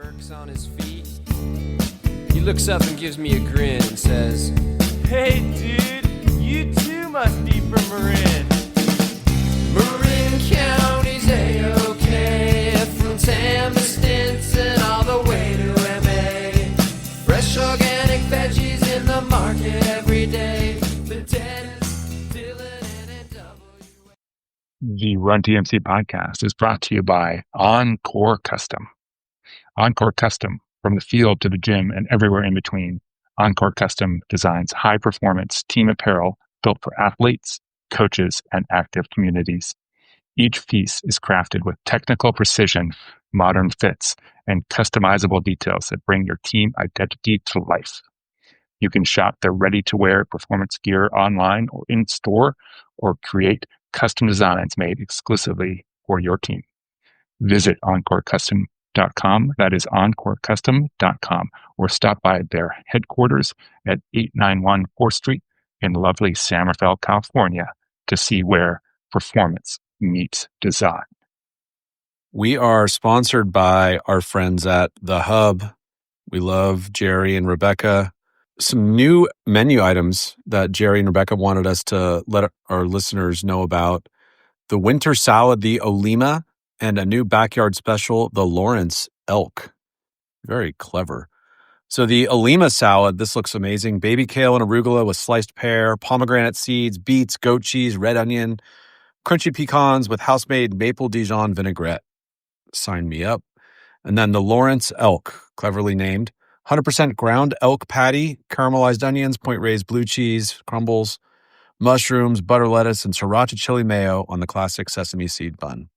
Burke's on his feet. He looks up and gives me a grin and says, "Hey dude, you too must be from Marin." Marin County's A-OK, from Tam to Stinson all the way to MA. Fresh organic veggies in the market every day. The Dennis, Dylan, and NW. The Run TMC podcast is brought to you by Encore Custom. Encore Custom, from the field to the gym and everywhere in between. Encore Custom designs high-performance team apparel built for athletes, coaches, and active communities. Each piece is crafted with technical precision, modern fits, and customizable details that bring your team identity to life. You can shop their ready-to-wear performance gear online or in-store, or create custom designs made exclusively for your team. Visit EncoreCustom.com, that is EncoreCustom.com, or stop by their headquarters at 891 4th Street in lovely San Rafael, California, to see where performance meets design. We are sponsored by our friends at The Hub. We love Jerry and Rebecca. Some new menu items that Jerry and Rebecca wanted us to let our listeners know about. The winter salad, the Olima, and a new backyard special, the Lawrence Elk. Very clever. So the Olima salad, this looks amazing. Baby kale and arugula with sliced pear, pomegranate seeds, beets, goat cheese, red onion, crunchy pecans with house-made maple Dijon vinaigrette. Sign me up. And then the Lawrence Elk, cleverly named. 100% ground elk patty, caramelized onions, point-raised blue cheese, crumbles, mushrooms, butter lettuce, and sriracha chili mayo on the classic sesame seed bun.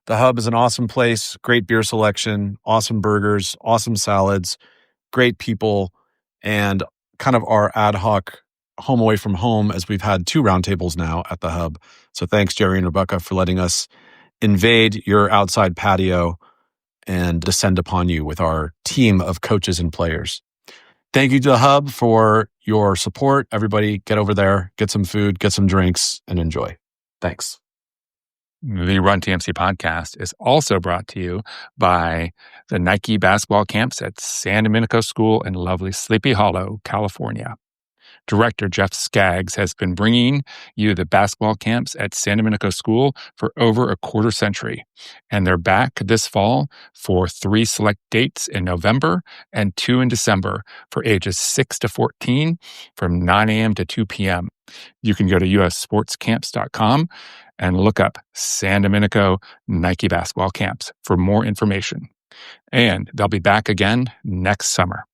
The Hub is an awesome place, great beer selection, awesome burgers, awesome salads, great people, and kind of our ad hoc home away from home, as we've had 2 roundtables now at the Hub. So thanks, Jerry and Rebecca, for letting us invade your outside patio and descend upon you with our team of coaches and players. Thank you to the Hub for your support. Everybody get over there, get some food, get some drinks, and enjoy. Thanks. The Run TMC podcast is also brought to you by the Nike basketball camps at San Domenico School in lovely Sleepy Hollow, California. Director Jeff Skaggs has been bringing you the basketball camps at San Domenico School for over a quarter century. And they're back this fall for 3 select dates in November and 2 in December for ages 6 to 14 from 9 a.m. to 2 p.m. You can go to ussportscamps.com and look up San Domenico Nike basketball camps for more information. And they'll be back again next summer.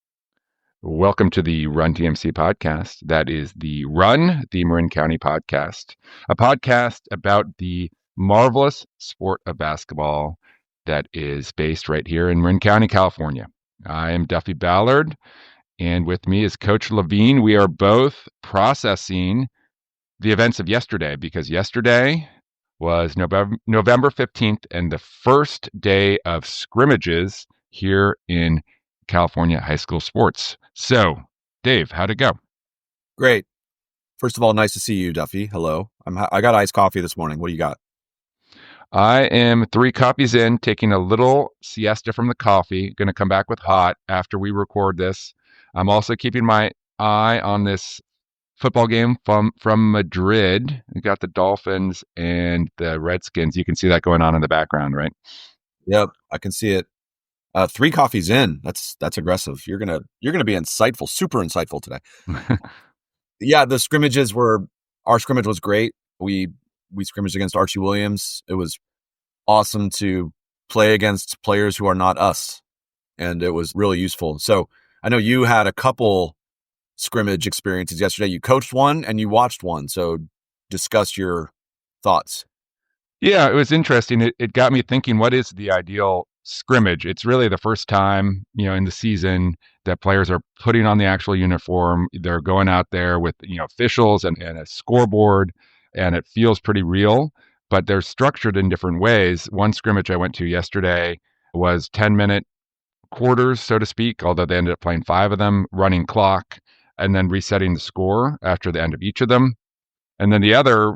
Welcome to the Run TMC podcast. That is the Run, the Marin County podcast, a podcast about the marvelous sport of basketball that is based right here in Marin County, California. I am Duffy Ballard, and with me is Coach Levine. We are both processing the events of yesterday, because yesterday was November 15th and the first day of scrimmages here in California high school sports. So, Dave, how'd it go? Great. First of all, nice to see you, Duffy. Hello. I got iced coffee this morning. What do you got? I am 3 coffees in, taking a little siesta from the coffee. Going to come back with hot after we record this. I'm also keeping my eye on this football game from Madrid. We got the Dolphins and the Redskins. You can see that going on in the background, right? Yep, I can see it. 3 coffees in. That's aggressive. You're gonna be insightful, super insightful today. Yeah, our scrimmage was great. We scrimmaged against Archie Williams. It was awesome to play against players who are not us, and it was really useful. So I know you had a couple scrimmage experiences yesterday. You coached one and you watched one. So discuss your thoughts. Yeah, it was interesting. It got me thinking, what is the ideal scrimmage? It's really the first time, in the season that players are putting on the actual uniform. They're going out there with, officials and a scoreboard, and it feels pretty real, but they're structured in different ways. One scrimmage I went to yesterday was 10-minute quarters, so to speak, although they ended up playing 5 of them, running clock, and then resetting the score after the end of each of them. And then the other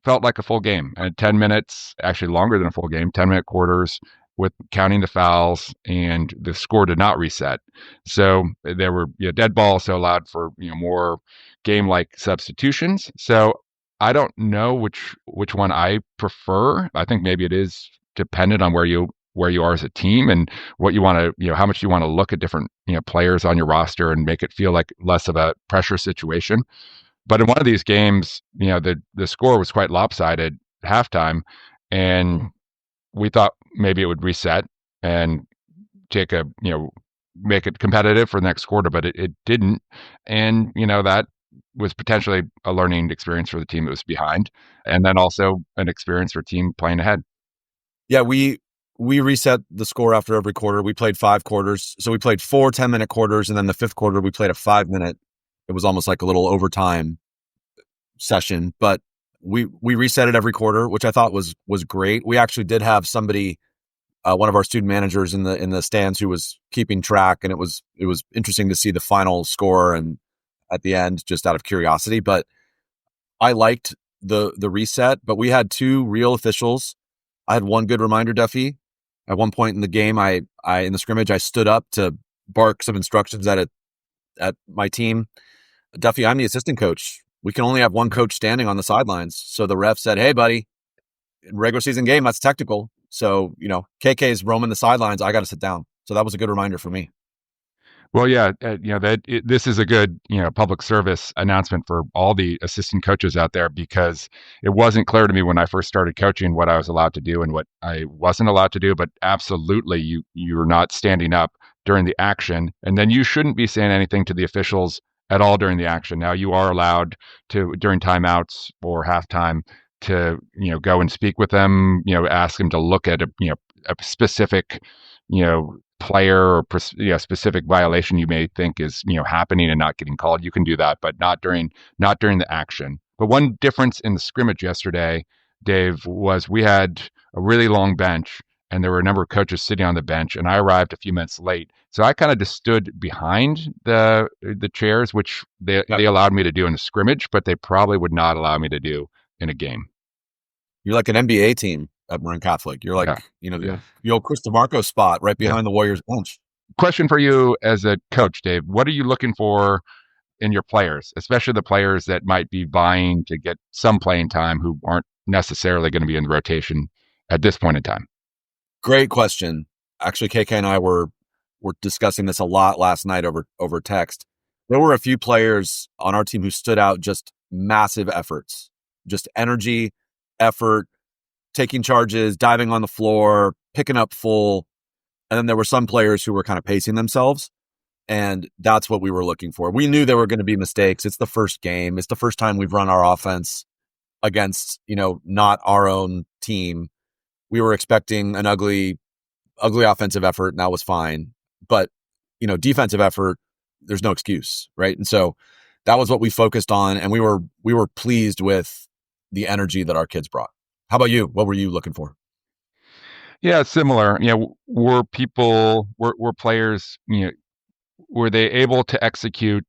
felt like a full game, and 10 minutes, actually longer than a full game, 10-minute quarters with counting the fouls, and the score did not reset. So there were dead balls, so allowed for more game-like substitutions. So I don't know which one I prefer. I think maybe it is dependent on where you are as a team and what you want to, how much you want to look at different players on your roster and make it feel like less of a pressure situation. But in one of these games, the score was quite lopsided at halftime, and we thought maybe it would reset and take make it competitive for the next quarter, but it didn't. And, that was potentially a learning experience for the team that was behind, and then also an experience for team playing ahead. Yeah, we reset the score after every quarter. We played 5 quarters. So we played 4 10-minute quarters, and then the 5th quarter, we played a 5-minute. It was almost like a little overtime session, but we reset it every quarter, which I thought was great. We actually did have somebody, one of our student managers in the stands, who was keeping track, and it was interesting to see the final score and at the end, just out of curiosity. But I liked the reset, but we had 2 real officials. I had one good reminder, Duffy. At one point in the game, I in the scrimmage, I stood up to bark some instructions at my team. Duffy, I'm the assistant coach. We can only have one coach standing on the sidelines. So the ref said, "Hey, buddy, in regular season game, that's technical. So, KK's roaming the sidelines. I got to sit down." So that was a good reminder for me. Well, yeah, this is a good, public service announcement for all the assistant coaches out there, because it wasn't clear to me when I first started coaching what I was allowed to do and what I wasn't allowed to do. But absolutely, you're not standing up during the action, and then you shouldn't be saying anything to the officials at all during the action. Now, you are allowed to, during timeouts or halftime, to go and speak with them, ask them to look at a specific player or specific violation you may think is happening and not getting called. You can do that, but not during the action. But one difference in the scrimmage yesterday, Dave, was we had a really long bench, and there were a number of coaches sitting on the bench, and I arrived a few minutes late. So I kind of just stood behind the chairs, which they allowed me to do in the scrimmage, but they probably would not allow me to do in a game. You're like an NBA team at Marin Catholic. You're like, the old Chris DeMarco spot right behind the Warriors bench. Question for you as a coach, Dave. What are you looking for in your players, especially the players that might be vying to get some playing time who aren't necessarily going to be in the rotation at this point in time? Great question. Actually, KK and I were discussing this a lot last night over text. There were a few players on our team who stood out, just massive efforts, just energy, effort, taking charges, diving on the floor, picking up full. And then there were some players who were kind of pacing themselves. And that's what we were looking for. We knew there were going to be mistakes. It's the first game. It's the first time we've run our offense against, not our own team. We were expecting an ugly offensive effort, and that was fine. But, defensive effort, there's no excuse, right? And so that was what we focused on, and we were pleased with the energy that our kids brought. How about you? What were you looking for? Yeah, similar. Were players, were they able to execute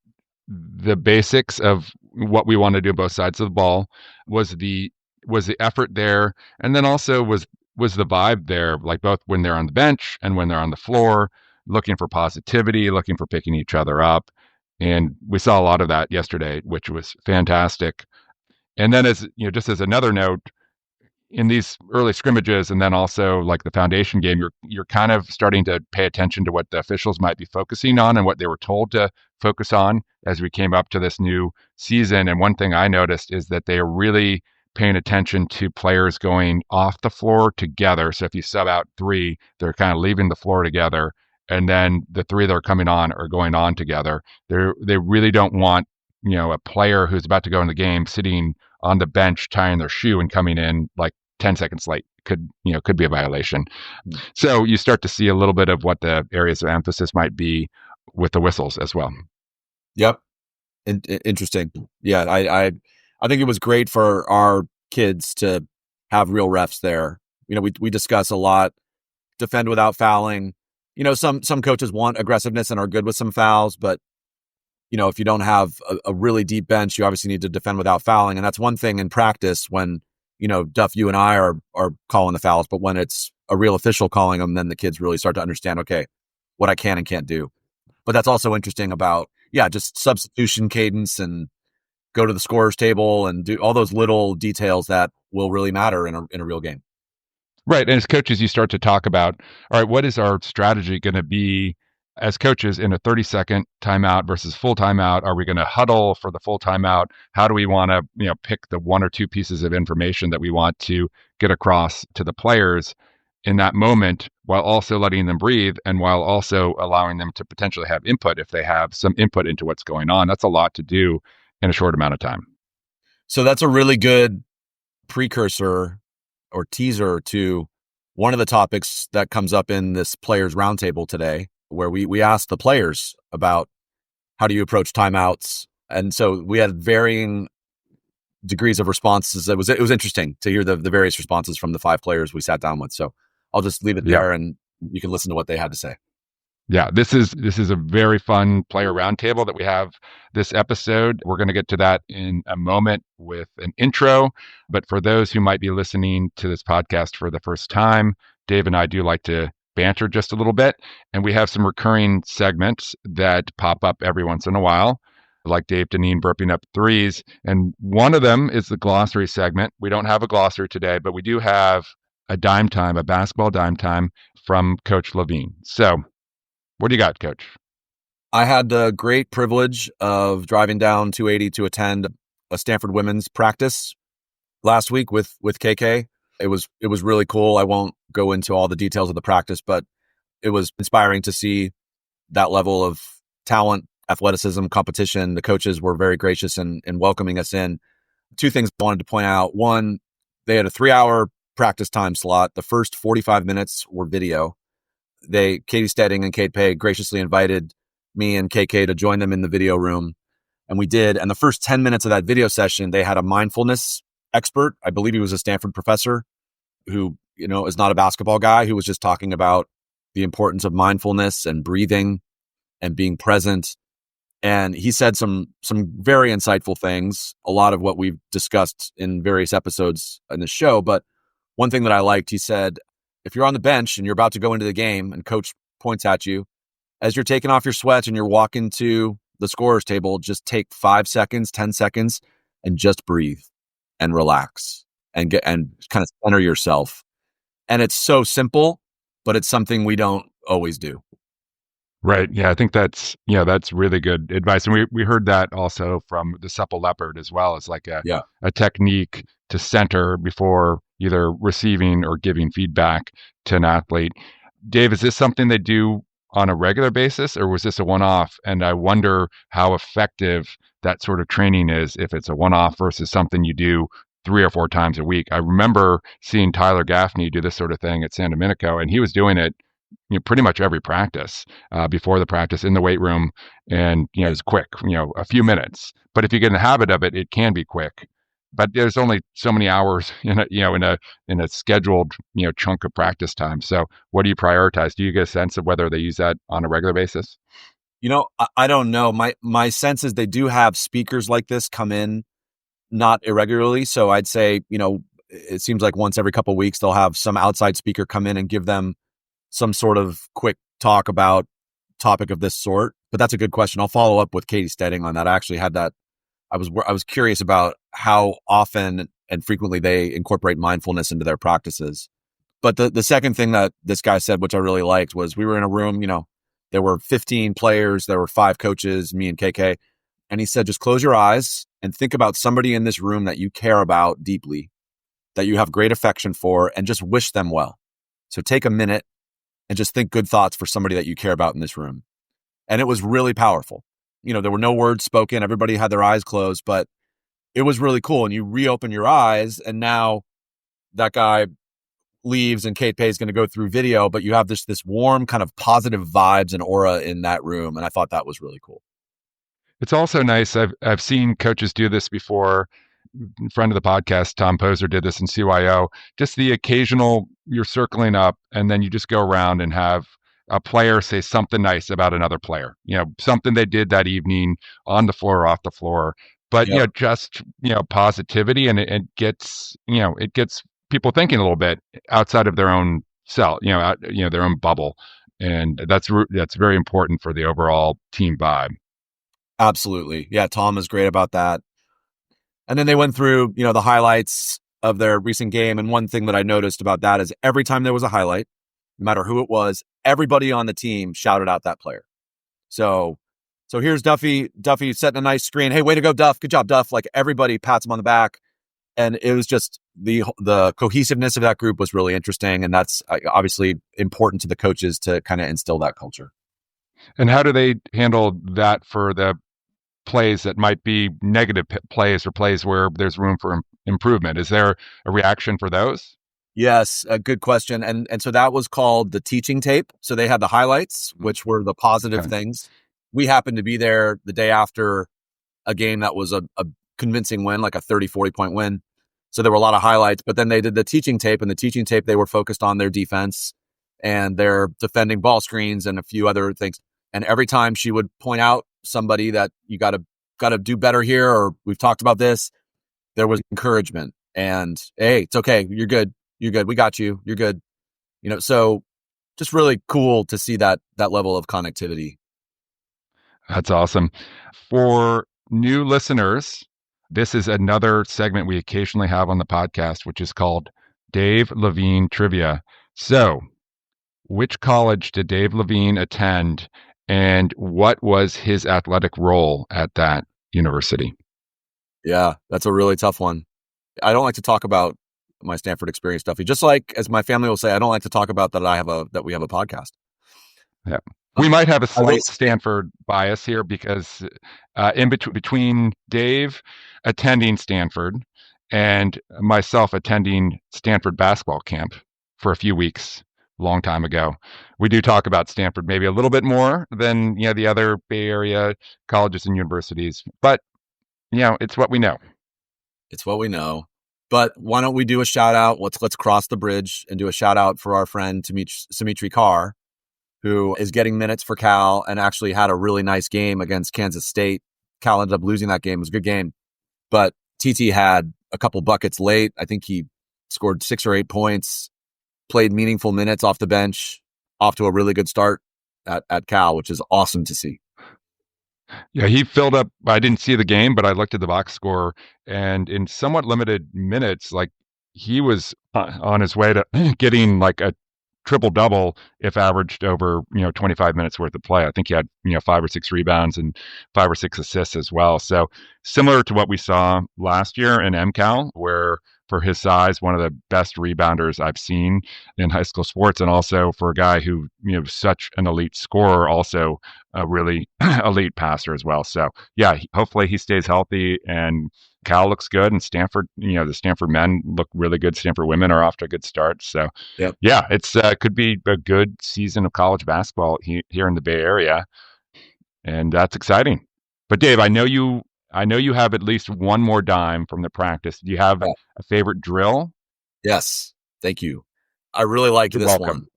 the basics of what we want to do on both sides of the ball? Was the effort there? And then also was the vibe there, like both when they're on the bench and when they're on the floor, looking for positivity, looking for picking each other up. And we saw a lot of that yesterday, which was fantastic. And then just as another note, in these early scrimmages, and then also like the foundation game, you're kind of starting to pay attention to what the officials might be focusing on and what they were told to focus on as we came up to this new season. And one thing I noticed is that they are really paying attention to players going off the floor together. So if you sub out 3, they're kind of leaving the floor together, and then the 3 that are coming on are going on together. They really don't want a player who's about to go in the game sitting on the bench tying their shoe and coming in like 10 seconds late. Could be a violation. So you start to see a little bit of what the areas of emphasis might be with the whistles as well. Yep. Interesting. Yeah, I think it was great for our kids to have real refs there. We discuss a lot, defend without fouling. Some coaches want aggressiveness and are good with some fouls, but if you don't have a really deep bench, you obviously need to defend without fouling. And that's one thing in practice when, Duff, you and I are calling the fouls, but when it's a real official calling them, then the kids really start to understand, okay, what I can and can't do. But that's also interesting about, just substitution cadence and go to the scorer's table and do all those little details that will really matter in a real game. Right. And as coaches, you start to talk about, all right, what is our strategy going to be as coaches in a 30-second timeout versus full timeout? Are we going to huddle for the full timeout? How do we want to, pick the one or two pieces of information that we want to get across to the players in that moment, while also letting them breathe and while also allowing them to potentially have input if they have some input into what's going on? That's a lot to do in a short amount of time. So that's a really good precursor or teaser to one of the topics that comes up in this players roundtable today, where we asked the players about how do you approach timeouts. And so we had varying degrees of responses. It was interesting to hear the various responses from the 5 players we sat down with. So I'll just leave it there and you can listen to what they had to say. Yeah, this is a very fun player roundtable that we have this episode. We're going to get to that in a moment with an intro. But for those who might be listening to this podcast for the first time, Dave and I do like to banter just a little bit. And we have some recurring segments that pop up every once in a while, like Dave Deneen burping up threes. And one of them is the glossary segment. We don't have a glossary today, but we do have a basketball dime time from Coach Levine. So what do you got, Coach? I had the great privilege of driving down 280 to attend a Stanford women's practice last week with KK. It was really cool. I won't go into all the details of the practice, but it was inspiring to see that level of talent, athleticism, competition. The coaches were very gracious in welcoming us in. 2 things I wanted to point out. One, they had a 3-hour practice time slot. The first 45 minutes were video. Katie Stedding and Kate Pay graciously invited me and KK to join them in the video room. And we did. And the first 10 minutes of that video session, they had a mindfulness expert. I believe he was a Stanford professor who, is not a basketball guy, who was just talking about the importance of mindfulness and breathing and being present. And he said some very insightful things, a lot of what we've discussed in various episodes in the show. But one thing that I liked, he said, if you're on the bench and you're about to go into the game and coach points at you, as you're taking off your sweats and you're walking to the scorer's table, just take 5 seconds, 10 seconds, and just breathe and relax and kind of center yourself. And it's so simple, but it's something we don't always do. Right. Yeah, I think that's really good advice. And we heard that also from the Supple Leopard as well as like a technique to center before either receiving or giving feedback to an athlete. Dave, is this something they do on a regular basis, or was this a one-off? And I wonder how effective that sort of training is if it's a one-off versus something you do 3 or 4 times a week. I remember seeing Tyler Gaffney do this sort of thing at San Domenico, and he was doing it pretty much every practice before the practice in the weight room. And, it's quick, a few minutes. But if you get in the habit of it, it can be quick. But there's only so many hours in a scheduled, chunk of practice time. So what do you prioritize? Do you get a sense of whether they use that on a regular basis? I don't know. My sense is they do have speakers like this come in, not irregularly. So I'd say, it seems like once every couple of weeks, they'll have some outside speaker come in and give them some sort of quick talk about topic of this sort. But that's a good question. I'll follow up with Katie Stedding on that. I actually had that. I was curious about how often and frequently they incorporate mindfulness into their practices. But the second thing that this guy said, which I really liked, was we were in a room, there were 15 players, there were 5 coaches, me and KK. And he said, just close your eyes and think about somebody in this room that you care about deeply, that you have great affection for, and just wish them well. So take a minute and just think good thoughts for somebody that you care about in this room. And it was really powerful. There were no words spoken. Everybody had their eyes closed, but it was really cool. And you reopen your eyes, and now that guy leaves and Kate Pay is going to go through video, but you have this warm kind of positive vibes and aura in that room. And I thought that was really cool. It's also nice. I've seen coaches do this before. Friend of the podcast, Tom Poser, did this in CYO. Just the occasional, you're circling up and then you just go around and have a player say something nice about another player, something they did that evening on the floor or off the floor. but Yep. just positivity, and it gets it gets people thinking a little bit outside of their own cell, their own bubble, and that's very important for the overall team vibe. Absolutely. Yeah, Tom is great about that. And then they went through, the highlights of their recent game. And one thing that I noticed about that is every time there was a highlight, no matter who it was, everybody on the team shouted out that player. So here's Duffy setting a nice screen. Hey, way to go, Duff. Good job, Duff. Like everybody pats him on the back. And it was just the cohesiveness of that group was really interesting. And that's obviously important to the coaches to kind of instill that culture. And how do they handle that for the plays that might be negative plays or plays where there's room for improvement? Is there a reaction for those? Yes, a good question. And so that was called the teaching tape. So they had the highlights, which were the positive things. We happened to be there the day after a game that was a convincing win, like a 30, 40-point win. So there were a lot of highlights, but then they did the teaching tape, and the teaching tape, they were focused on their defense and their defending ball screens and a few other things. And every time she would point out somebody that you got to do better here, or we've talked about this, there was encouragement and, hey, it's okay. You're good. We got you. You're good. So just really cool to see that level of connectivity. That's awesome. For new listeners, this is another segment we occasionally have on the podcast, which is called Dave Levine Trivia. So, which college did Dave Levine attend, and what was his athletic role at that university? Yeah, that's a really tough one. I don't like to talk about my Stanford experience, Duffy. Just like as my family will say, I don't like to talk about that we have a podcast. Yeah. We might have a slight Stanford bias here because between Dave attending Stanford and myself attending Stanford basketball camp for a few weeks, a long time ago, we do talk about Stanford maybe a little bit more than the other Bay Area colleges and universities. But it's what we know. It's what we know. But why don't we do a shout out? Let's cross the bridge and do a shout out for our friend Simitri Carr, who is getting minutes for Cal and actually had a really nice game against Kansas State. Cal ended up losing that game. It was a good game. But TT had a couple buckets late. I think he scored 6 or 8 points, played meaningful minutes off the bench, off to a really good start at Cal, which is awesome to see. Yeah, he filled up. I didn't see the game, but I looked at the box score, and in somewhat limited minutes, like he was on his way to getting like a triple double if averaged over 25 minutes worth of play. I think he had 5 or 6 rebounds and 5 or 6 assists as well. So similar to what we saw last year in MCAL, where for his size, one of the best rebounders I've seen in high school sports, and also for a guy who such an elite scorer, also a really elite passer as well. So yeah, hopefully he stays healthy and Cal looks good, and Stanford, the Stanford men look really good. Stanford women are off to a good start. So yep. Yeah, it's could be a good season of college basketball here in the Bay Area, and that's exciting. But Dave, I know you have at least one more dime from the practice. Do you have a favorite drill? Yes, thank you. I really liked this one.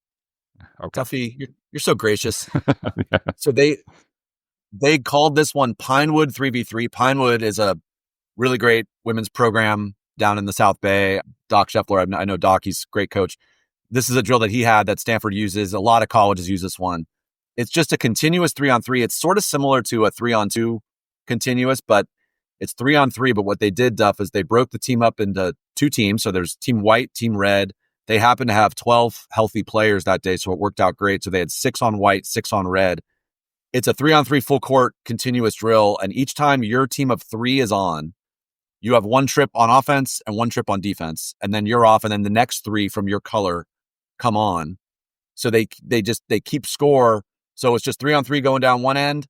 Okay. Duffy, you're so gracious. Yeah. So they called this one Pinewood 3v3. Pinewood is a really great women's program down in the South Bay. Doc Scheffler, I know Doc, he's a great coach. This is a drill that he had that Stanford uses. A lot of colleges use this one. It's just a continuous 3-on-3. It's sort of similar to a 3-on-2 continuous, but it's 3-on-3. But what they did, Duff, is they broke the team up into 2 teams. So there's team white, team red. They happened to have 12 healthy players that day, so it worked out great. So they had 6 on white, 6 on red. It's a 3-on-3 full court continuous drill. And each time your team of 3 is on, you have 1 trip on offense and 1 trip on defense, and then you're off, and then the next 3 from your color come on. So they keep score. So it's just 3-on-3 going down one end.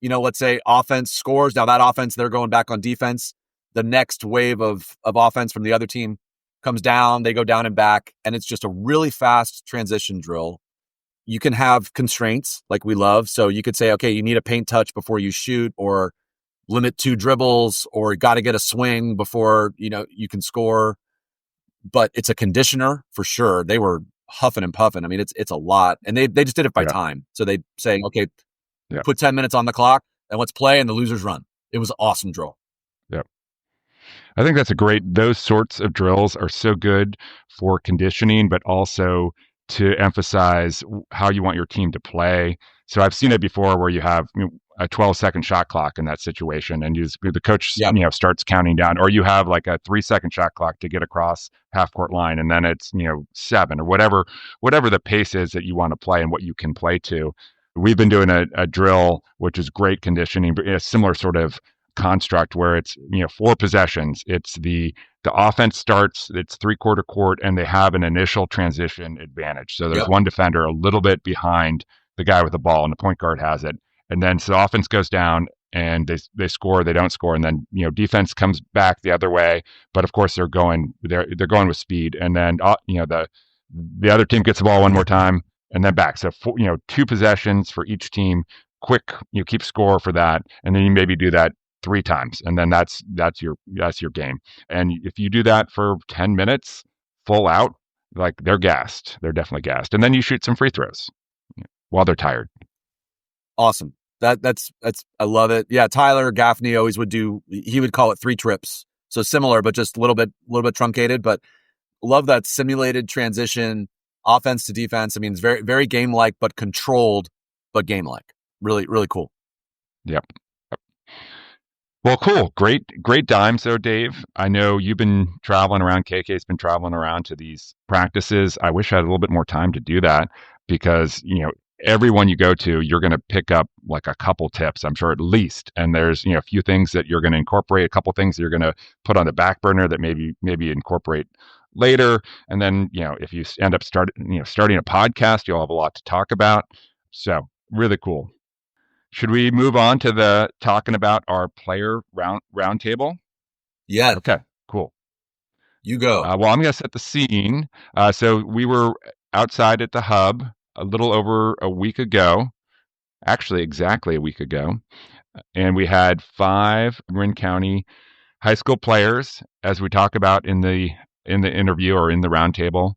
Let's say offense scores. Now that offense, they're going back on defense. The next wave of offense from the other team comes down. They go down and back, and it's just a really fast transition drill. You can have constraints like we love. So you could say, okay, you need a paint touch before you shoot, or limit 2 dribbles, or got to get a swing before you can score. But it's a conditioner for sure. They were huffing and puffing. I mean, it's a lot, and they just did it by time. So they say, okay, put 10 minutes on the clock and let's play, and the losers run. It was an awesome drill. I think that's those sorts of drills are so good for conditioning, but also to emphasize how you want your team to play. So I've seen it before where you have a 12-second shot clock in that situation, and the coach Yeah. starts counting down, or you have like a 3-second shot clock to get across half court line, and then it's 7 or whatever the pace is that you want to play and what you can play to. We've been doing a drill which is great conditioning, but a similar sort of construct where it's 4 possessions. It's the offense starts, it's 3/4 court, and they have an initial transition advantage. So there's Yep. one defender a little bit behind the guy with the ball, and the point guard has it. And then so the offense goes down and they score, they don't score, and then defense comes back the other way. But of course they're going with speed, and then the other team gets the ball one more time and then back. So 2 possessions for each team. Quick, keep score for that, and then you maybe do that 3 times, and then that's your game. And if you do that for 10 minutes full out, like they're definitely gassed, and then you shoot some free throws while they're tired. Awesome. That's I love it. Yeah, Tyler Gaffney always he would call it 3 trips. So similar, but just a little bit truncated, but love that simulated transition, offense to defense. I mean, it's very, very game-like, but controlled, but game-like. Really, really cool. Yep. Well, cool. Great dime. So, Dave, I know you've been traveling around. KK's been traveling around to these practices. I wish I had a little bit more time to do that because, everyone you go to, you're going to pick up like a couple tips, I'm sure, at least. And there's, a few things that you're going to incorporate, a couple things that you're going to put on the back burner that maybe incorporate later. And then, if you end up starting a podcast, you'll have a lot to talk about. So really cool. Should we move on to talking about our player roundtable? Yeah. Okay, cool. You go. Well, I'm going to set the scene. So we were outside at the hub a little over a week ago, actually exactly a week ago, and we had 5 Marin County high school players, as we talk about in the interview or in the roundtable.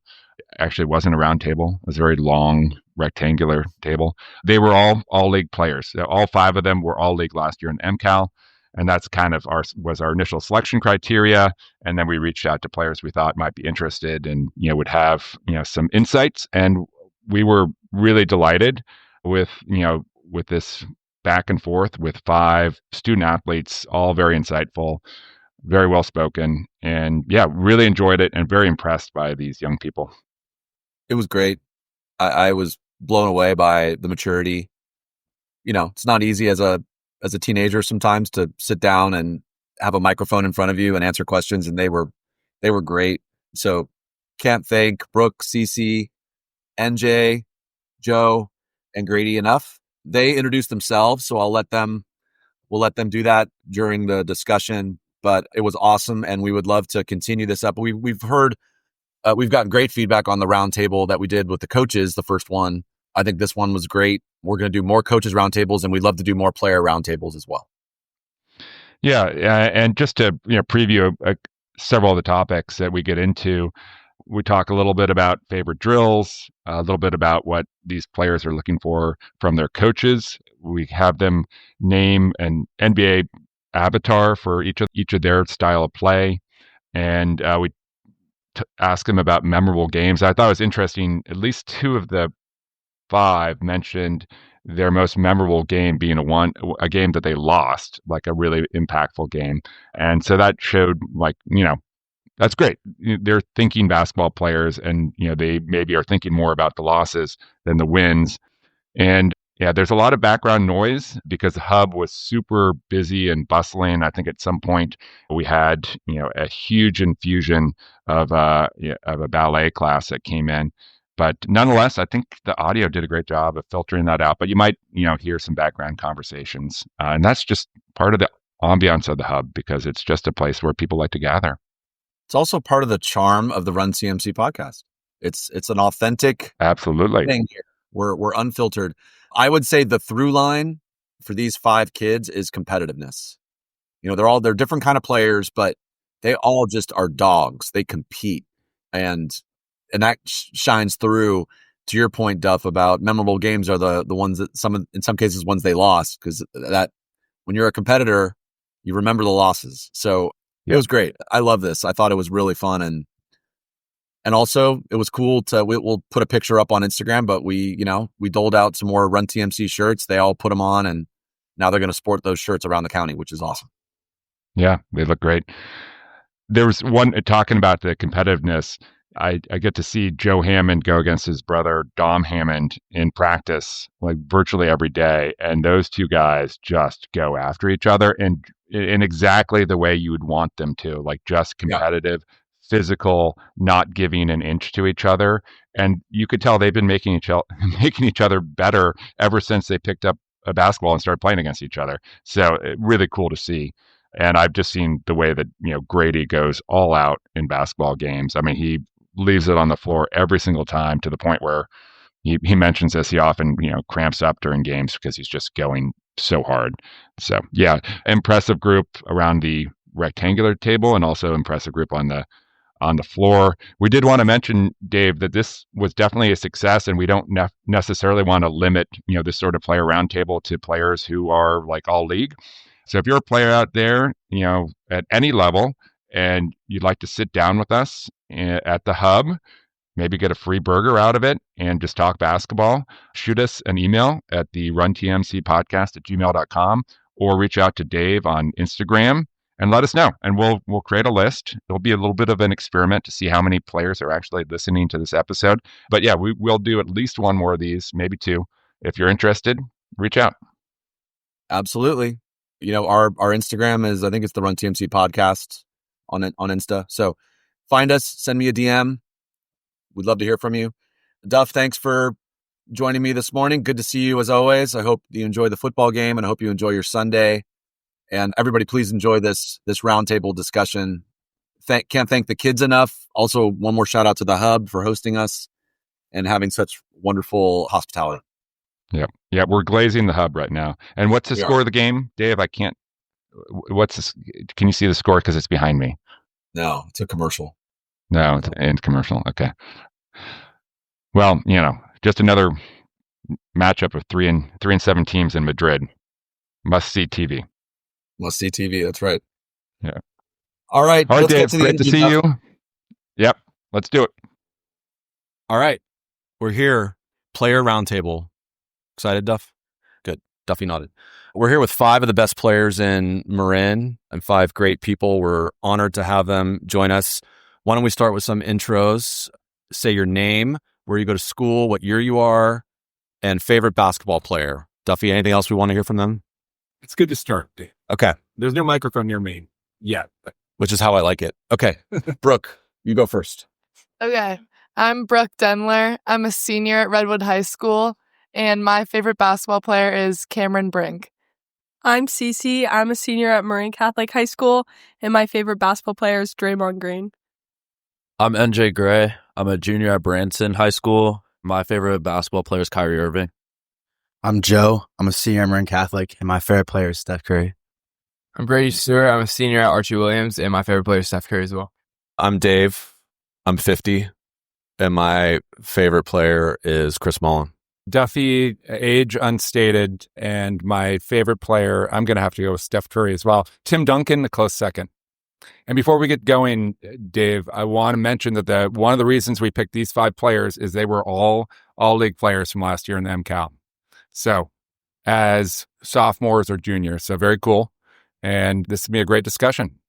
Actually, it wasn't a round table. It was a very long rectangular table. They were all league players. All 5 of them were all league last year in MCAL. And that's kind of was our initial selection criteria. And then we reached out to players we thought might be interested and, would have, some insights. And we were really delighted with this back and forth with 5 student athletes, all very insightful, very well spoken, and really enjoyed it and very impressed by these young people. It was great. I was blown away by the maturity. It's not easy as a teenager sometimes to sit down and have a microphone in front of you and answer questions, and they were great. So can't thank Brooke, Cece, NJ, Joe, and Grady enough. They introduced themselves, so we'll let them do that during the discussion. But it was awesome, and we would love to continue this up. We've heard we've gotten great feedback on the roundtable that we did with the coaches, the first one. I think this one was great. We're going to do more coaches roundtables, and we'd love to do more player roundtables as well. Yeah, and just to preview several of the topics that we get into, we talk a little bit about favorite drills, a little bit about what these players are looking for from their coaches. We have them name an NBA avatar for each of their style of play, and we ask them about memorable games. I thought it was interesting. At least 2 of the 5 mentioned their most memorable game being a game that they lost, like a really impactful game. And so that showed that's great. They're thinking basketball players, and they maybe are thinking more about the losses than the wins. And there's a lot of background noise because the hub was super busy and bustling. I think at some point we had a huge infusion of a ballet class that came in. But nonetheless, I think the audio did a great job of filtering that out. But you might hear some background conversations, and that's just part of the ambiance of the hub because it's just a place where people like to gather. It's also part of the charm of the Run CMC podcast. It's an authentic absolutely thing here. We're unfiltered. I would say the through line for these 5 kids is competitiveness. They're different kind of players, but they all just are dogs. They compete, and that shines through. To your point, Duff, about memorable games are the ones that in some cases ones they lost, because that when you're a competitor, you remember the losses. So It was great. I love this. I thought it was really fun. And also it was cool we'll put a picture up on Instagram, but we doled out some more Run TMC shirts. They all put them on, and now they're going to sport those shirts around the county, which is awesome. Yeah, they look great. There was one talking about the competitiveness. I get to see Joe Hammond go against his brother Dom Hammond in practice like virtually every day, and those two guys just go after each other and in exactly the way you would want them to, like just competitive, physical, not giving an inch to each other. And you could tell they've been making each other better ever since they picked up a basketball and started playing against each other. So really cool to see. And I've just seen the way that, Grady goes all out in basketball games. I mean, he leaves it on the floor every single time, to the point where he mentions this. He often, cramps up during games because he's just going so hard. So yeah, impressive group around the rectangular table, and also impressive group on the floor. We did want to mention, Dave, that this was definitely a success, and we don't necessarily want to limit, this sort of player roundtable to players who are like all league. So if you're a player out there, at any level, and you'd like to sit down with us at the Hub, maybe get a free burger out of it and just talk basketball, shoot us an email at the runtmcpodcast@gmail.com, or reach out to Dave on Instagram and let us know. And we'll create a list. It'll be a little bit of an experiment to see how many players are actually listening to this episode. But yeah, we'll do at least one more of these, maybe two. If you're interested, reach out. Absolutely. Our Instagram is, I think it's the Run TMC podcast on Insta. So find us, send me a DM. We'd love to hear from you. Duff, thanks for joining me this morning. Good to see you as always. I hope you enjoy the football game, and I hope you enjoy your Sunday. And everybody, please enjoy this roundtable discussion. Can't thank the kids enough. Also, one more shout out to the Hub for hosting us and having such wonderful hospitality. Yeah, we're glazing the Hub right now. And what's the score of the game, Dave? I can't. Can you see the score? Because it's behind me. No, it's a commercial. No, it's an commercial. Okay. Well, just another matchup of 3 and 7 teams in Madrid. Must see TV. Must see TV. That's right. Yeah. All right. All right, Dave. Great to see you. Yep. Let's do it. All right. We're here. Player roundtable. Excited, Duff? Good. Duffy nodded. We're here with 5 of the best players in Marin and 5 great people. We're honored to have them join us. Why don't we start with some intros? Say your name, where you go to school, what year you are, and favorite basketball player. Duffy, anything else we want to hear from them? It's good to start, Dave. Okay. There's no microphone near me yet. Which is how I like it. Okay. Brooke, you go first. Okay. I'm Brooke Denler. I'm a senior at Redwood High School, and my favorite basketball player is Cameron Brink. I'm Cece. I'm a senior at Marin Catholic High School, and my favorite basketball player is Draymond Green. I'm NJ Gray. I'm a junior at Branson High School. My favorite basketball player is Kyrie Irving. I'm Joe. I'm a senior at Marin Catholic, and my favorite player is Steph Curry. I'm Brady Stewart. I'm a senior at Archie Williams, and my favorite player is Steph Curry as well. I'm Dave. I'm 50, and my favorite player is Chris Mullen. Duffy, age unstated, and my favorite player, I'm going to have to go with Steph Curry as well. Tim Duncan, a close second. And before we get going, Dave, I want to mention that one of the reasons we picked these 5 players is they were all league players from last year in the MCAL. So as sophomores or juniors, so very cool. And this will be a great discussion.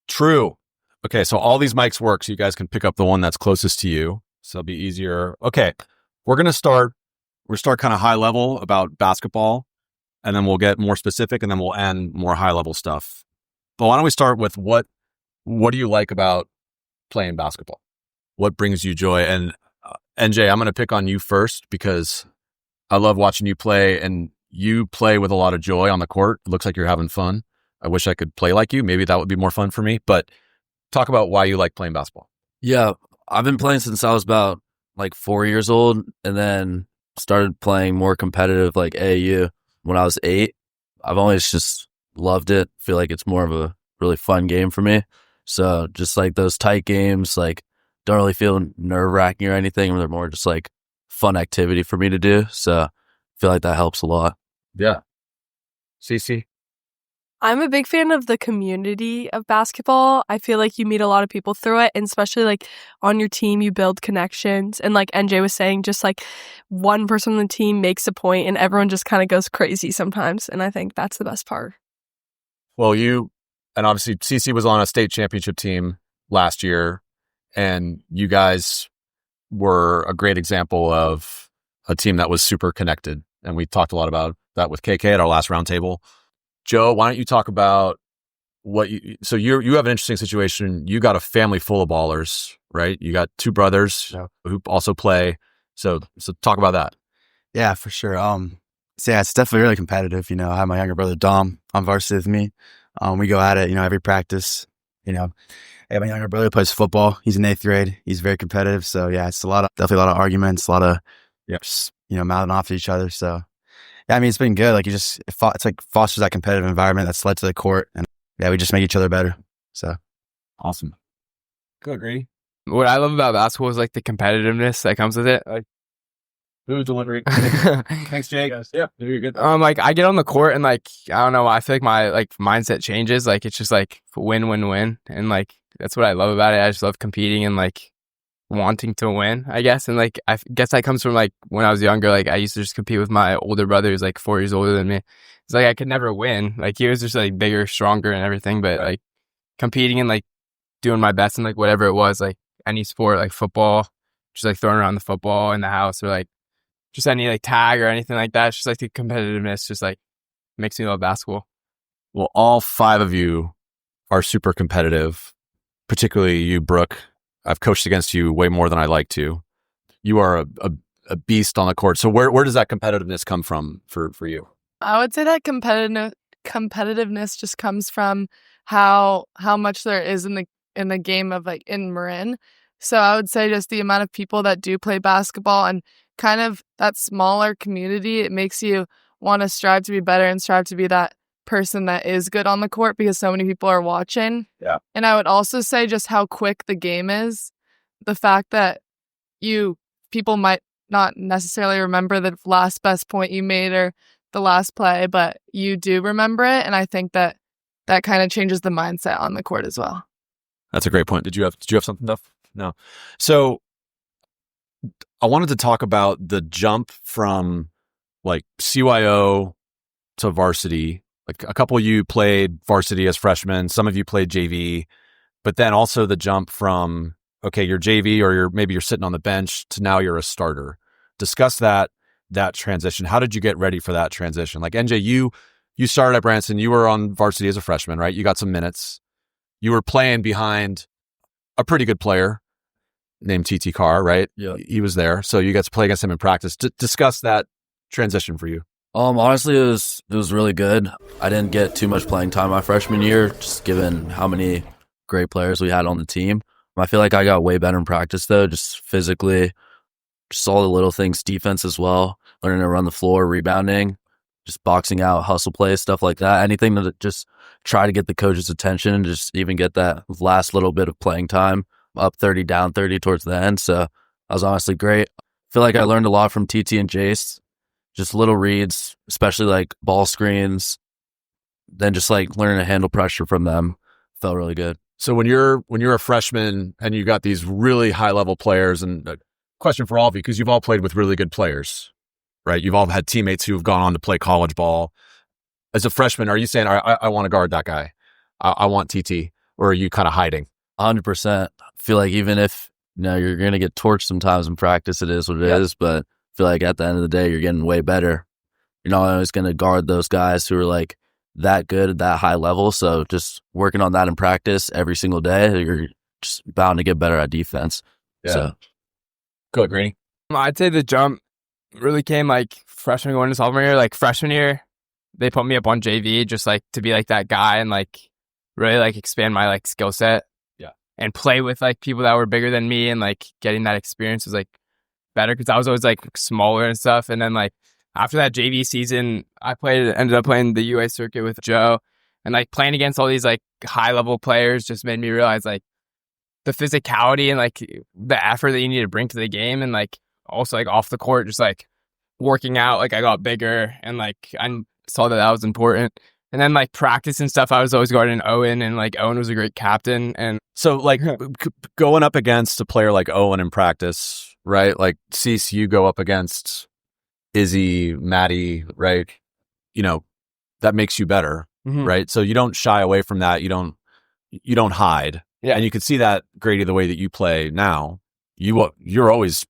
True. Okay, so all these mics work, so you guys can pick up the one that's closest to you. So it'll be easier. Okay, we're going to start kind of high level about basketball, and then we'll get more specific, and then we'll end more high level stuff. But why don't we start with what do you like about playing basketball? What brings you joy? And NJ, I'm going to pick on you first because I love watching you play, and you play with a lot of joy on the court. It looks like you're having fun. I wish I could play like you. Maybe that would be more fun for me. But talk about why you like playing basketball. Yeah, I've been playing since I was about 4 years old, and then started playing more competitive like AAU when I was 8. I've always just loved it. Feel like it's more of a really fun game for me. So just those tight games, don't really feel nerve-wracking or anything. They're more just fun activity for me to do. So I feel like that helps a lot. Yeah. CC? I'm a big fan of the community of basketball. I feel like you meet a lot of people through it, and especially like on your team, you build connections. And like NJ was saying, just like one person on the team makes a point and everyone just kind of goes crazy sometimes. And I think that's the best part. Well, and obviously CC was on a state championship team last year, and you guys were a great example of a team that was super connected. And we talked a lot about that with KK at our last roundtable. Joe, why don't you talk about you have an interesting situation. You got a family full of ballers, right? You got two brothers who also play. So talk about that. Yeah, for sure. So yeah, it's definitely really competitive. You know, I have my younger brother Dom on varsity with me. We go at it, every practice. I have my younger brother who plays football. He's in 8th grade. He's very competitive. So yeah, it's definitely a lot of arguments, a lot of just, mouthing off to each other. So yeah, I mean, it's been good. Like it's like fosters that competitive environment that's led to the court, and yeah, we just make each other better. So awesome. Good, Grady. What I love about basketball is like the competitiveness that comes with it. Like, food delivery. Thanks, Jake. Yeah, you're good. Like I get on the court and like I don't know, I feel like my like mindset changes. Like it's just like win, win, win, and like that's what I love about it. I just love competing and like wanting to win, I guess. And like I guess that comes from like when I was younger. Like I used to just compete with my older brother who's like 4 years older than me. It's like I could never win. Like he was just like bigger, stronger, and everything. But like competing and like doing my best in like whatever it was, like any sport, like football, just like throwing around the football in the house, or like just any like tag or anything like that. It's just like the competitiveness just like makes me love basketball. Well, all 5 of you are super competitive, particularly you, Brooke. I've coached against you way more than I like to. You are a beast on the court. So where does that competitiveness come from for you? I would say that competitiveness just comes from how much there is in the game of like in Marin. So I would say just the amount of people that do play basketball and kind of that smaller community, it makes you want to strive to be better and strive to be that person that is good on the court because so many people are watching. Yeah. And I would also say just how quick the game is. The fact that people might not necessarily remember the last best point you made or the last play, but you do remember it. And I think that kind of changes the mindset on the court as well. That's a great point. Did you have something, Duff? No. So I wanted to talk about the jump from like CYO to varsity. Like a couple of you played varsity as freshmen, some of you played JV, but then also the jump from, okay, you're JV or maybe you're sitting on the bench to now you're a starter. Discuss that transition. How did you get ready for that transition? Like NJ, you started at Branson, you were on varsity as a freshman, right? You got some minutes. You were playing behind a pretty good player named TT Carr, right? Yeah. He was there. So you got to play against him in practice. Discuss that transition for you. Honestly, it was really good. I didn't get too much playing time my freshman year, just given how many great players we had on the team. I feel like I got way better in practice though, just physically, just all the little things, defense as well, learning to run the floor, rebounding, just boxing out, hustle plays, stuff like that. Anything to just try to get the coach's attention and just even get that last little bit of playing time, up 30, down 30 towards the end. So that was honestly great. I feel like I learned a lot from TT and Jace. Just little reads, especially like ball screens, then just like learning to handle pressure from them felt really good. So when you're a freshman and you got these really high level players, and a question for all of you, because you've all played with really good players, right? You've all had teammates who've gone on to play college ball. As a freshman, are you saying, I want to guard that guy? I want TT, or are you kind of hiding? 100%. I feel like even if you're going to get torched sometimes in practice, it is what it is, but I feel like at the end of the day, you're getting way better. You're not always going to guard those guys who are like that good at that high level. So just working on that in practice every single day, you're just bound to get better at defense. Yeah. So Go, Greeny. I'd say the jump really came like freshman going to sophomore year. Like freshman year, they put me up on JV just like to be like that guy and like really like expand my like skill set. Yeah. And play with like people that were bigger than me, and like getting that experience was like better because I was always like smaller and stuff. And then like after that JV season, I ended up playing the UA circuit with Joe, and like playing against all these like high level players just made me realize like the physicality and like the effort that you need to bring to the game, and like also like off the court, just like working out. Like I got bigger, and like I saw that was important. And then like practice and stuff, I was always guarding Owen, and like Owen was a great captain. And So like going up against a player like Owen in practice, right? Like Cease, you go up against Izzy, Maddie, right? You know, that makes you better, right? So you don't shy away from that. You don't hide. Yeah. And you can see that, Grady, the way that you play now. You're always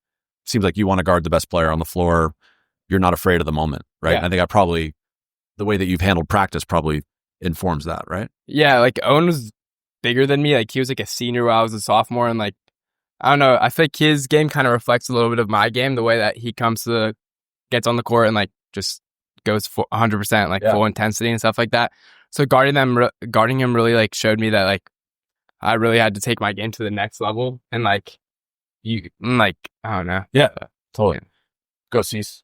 seems like you want to guard the best player on the floor. You're not afraid of the moment, right? Yeah. And I think the way that you've handled practice probably informs that, right? yeah, like Owen was bigger than me. Like he was like a senior while I was a sophomore, and like I don't know. I feel like his game kind of reflects a little bit of my game, the way that he gets on the court and like just goes 100%, like full intensity and stuff like that. So guarding him really like showed me that like I really had to take my game to the next level, and like I don't know. Yeah, totally. Go, Cease.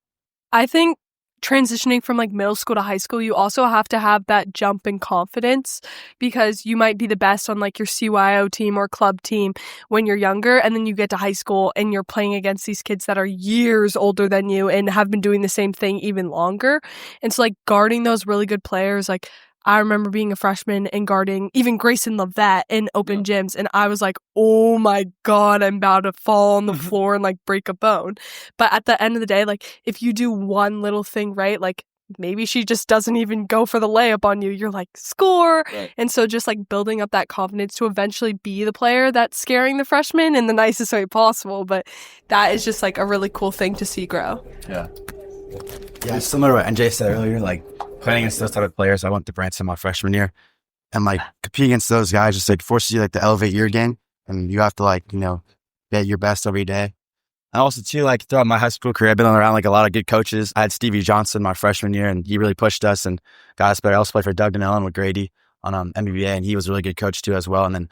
I think transitioning from like middle school to high school, you also have to have that jump in confidence, because you might be the best on like your CYO team or club team when you're younger, and then you get to high school and you're playing against these kids that are years older than you and have been doing the same thing even longer. And so like guarding those really good players, like I remember being a freshman and guarding even Grayson Lovett in open gyms, and I was like, oh my God, I'm about to fall on the floor and like break a bone. But at the end of the day, like if you do one little thing right, like maybe she just doesn't even go for the layup on you, you're like, score. Right. And so just like building up that confidence to eventually be the player that's scaring the freshmen in the nicest way possible. But that is just like a really cool thing to see grow. Yeah, similar to what NJ said earlier, like playing against those type of players. I went to Branson my freshman year, and like competing against those guys just like forces you like to elevate your game, and you have to like, be at your best every day. And also too, like throughout my high school career, I've been around like a lot of good coaches. I had Stevie Johnson my freshman year, and he really pushed us and got us better. I also played for Doug and Ellen with Grady on MBBA, and he was a really good coach too as well. And then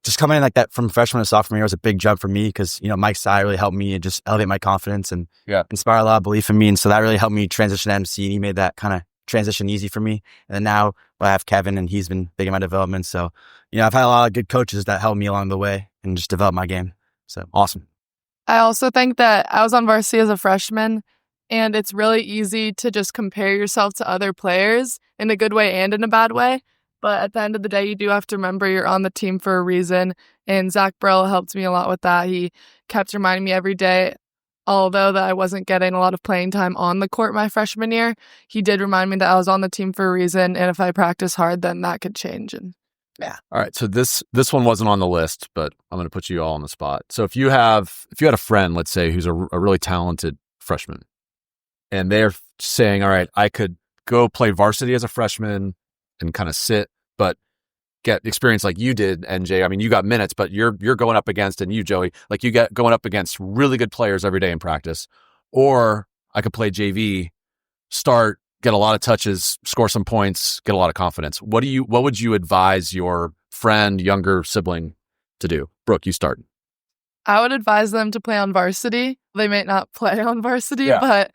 just coming in like that from freshman to sophomore year was a big jump for me, because Mike Sy really helped me and just elevate my confidence and inspire a lot of belief in me. And so that really helped me transition to MC, and he made that kind of transition easy for me. And then now I have Kevin, and he's been big in my development. So, I've had a lot of good coaches that helped me along the way and just develop my game. So awesome. I also think that I was on varsity as a freshman, and it's really easy to just compare yourself to other players in a good way and in a bad way. But at the end of the day, you do have to remember you're on the team for a reason. And Zach Brill helped me a lot with that. He kept reminding me every day, although that I wasn't getting a lot of playing time on the court my freshman year, he did remind me that I was on the team for a reason. And if I practice hard, then that could change. And yeah. All right. So this one wasn't on the list, but I'm going to put you all on the spot. So if you had a friend, let's say, who's a really talented freshman, and they're saying, all right, I could go play varsity as a freshman and kind of sit, but get experience like you did, NJ. I mean, you got minutes, but you're going up against, and you, Joey, like you get going up against really good players every day in practice. Or I could play JV, start, get a lot of touches, score some points, get a lot of confidence. What would you advise your friend, younger sibling to do? Brooke, you start. I would advise them to play on varsity. They may not play on varsity, but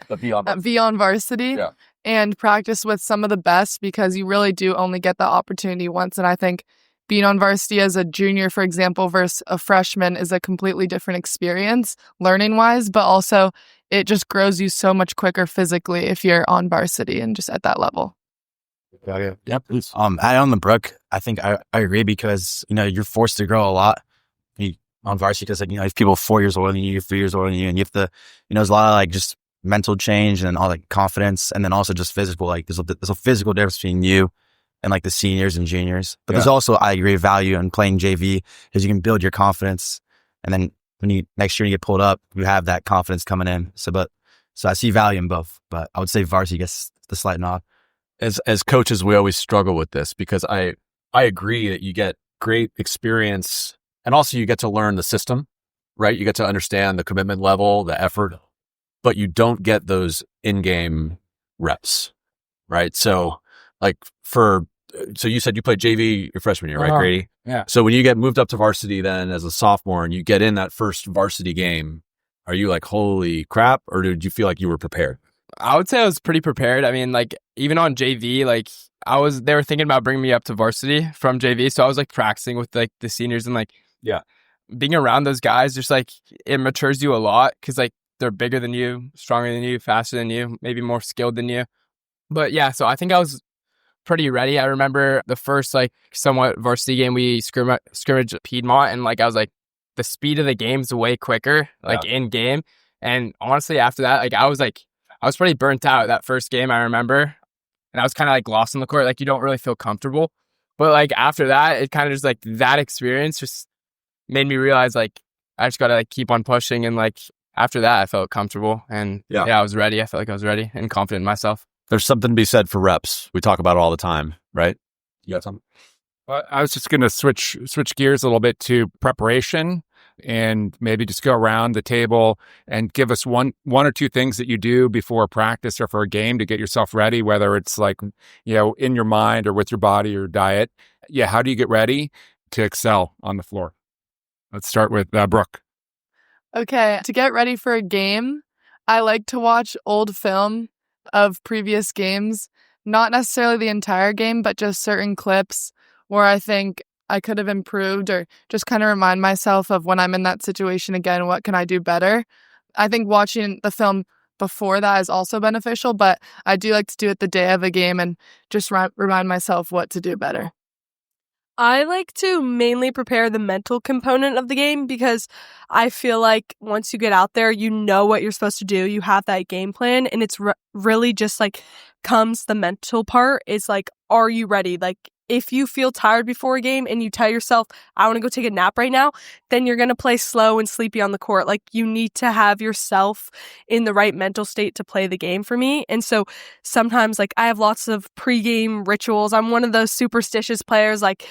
be on varsity and practice with some of the best, because you really do only get that opportunity once. And I think being on varsity as a junior, for example, versus a freshman is a completely different experience learning wise, but also it just grows you so much quicker physically if you're on varsity and just at that level. Yeah, please. Add on the Brooke, I think I agree, because, you're forced to grow a lot on varsity, because like, if people 4 years older than you, 3 years older than you, and you have to, there's a lot of like just mental change and all like confidence, and then also just physical, like there's a physical difference between you and like the seniors and juniors. But there's also, I agree, value in playing JV, because you can build your confidence, and then when next year you get pulled up, you have that confidence coming in. So I see value in both, but I would say varsity gets the slight nod. As coaches, we always struggle with this, because I agree that you get great experience, and also you get to learn the system, right? You get to understand the commitment level, the effort, but you don't get those in-game reps, right? So so you said you played JV your freshman year, right, Grady? Yeah. So when you get moved up to varsity then as a sophomore and you get in that first varsity game, are you like, holy crap, or did you feel like you were prepared? I would say I was pretty prepared. I mean, like even on JV, like they were thinking about bringing me up to varsity from JV. So I was like practicing with like the seniors, and like, being around those guys, just like it matures you a lot, because like they're bigger than you, stronger than you, faster than you, maybe more skilled than you. But yeah, so I think I was pretty ready. I remember the first like somewhat varsity game we scrimmage Piedmont, and like I was like, the speed of the game's way quicker, like in game. And honestly, after that, like I was pretty burnt out that first game. I remember, and I was kind of like lost on the court. Like you don't really feel comfortable, but like after that, it kind of just like that experience just made me realize like I just got to like keep on pushing, and like after that, I felt comfortable, and I was ready. I felt like I was ready and confident in myself. There's something to be said for reps. We talk about it all the time, right? You got something? Well, I was just going to switch gears a little bit to preparation, and maybe just go around the table and give us one or two things that you do before practice or for a game to get yourself ready, whether it's like, in your mind or with your body or diet. Yeah. How do you get ready to excel on the floor? Let's start with Brooke. Okay, to get ready for a game, I like to watch old film of previous games, not necessarily the entire game, but just certain clips where I think I could have improved, or just kind of remind myself of when I'm in that situation again, what can I do better? I think watching the film before that is also beneficial, but I do like to do it the day of a game and just remind myself what to do better. I like to mainly prepare the mental component of the game, because I feel like once you get out there, you know what you're supposed to do. You have that game plan, and it's really just like comes the mental part. It's like, are you ready? Like if you feel tired before a game and you tell yourself, I want to go take a nap right now, then you're going to play slow and sleepy on the court. Like you need to have yourself in the right mental state to play the game for me. And so sometimes like I have lots of pregame rituals. I'm one of those superstitious players, like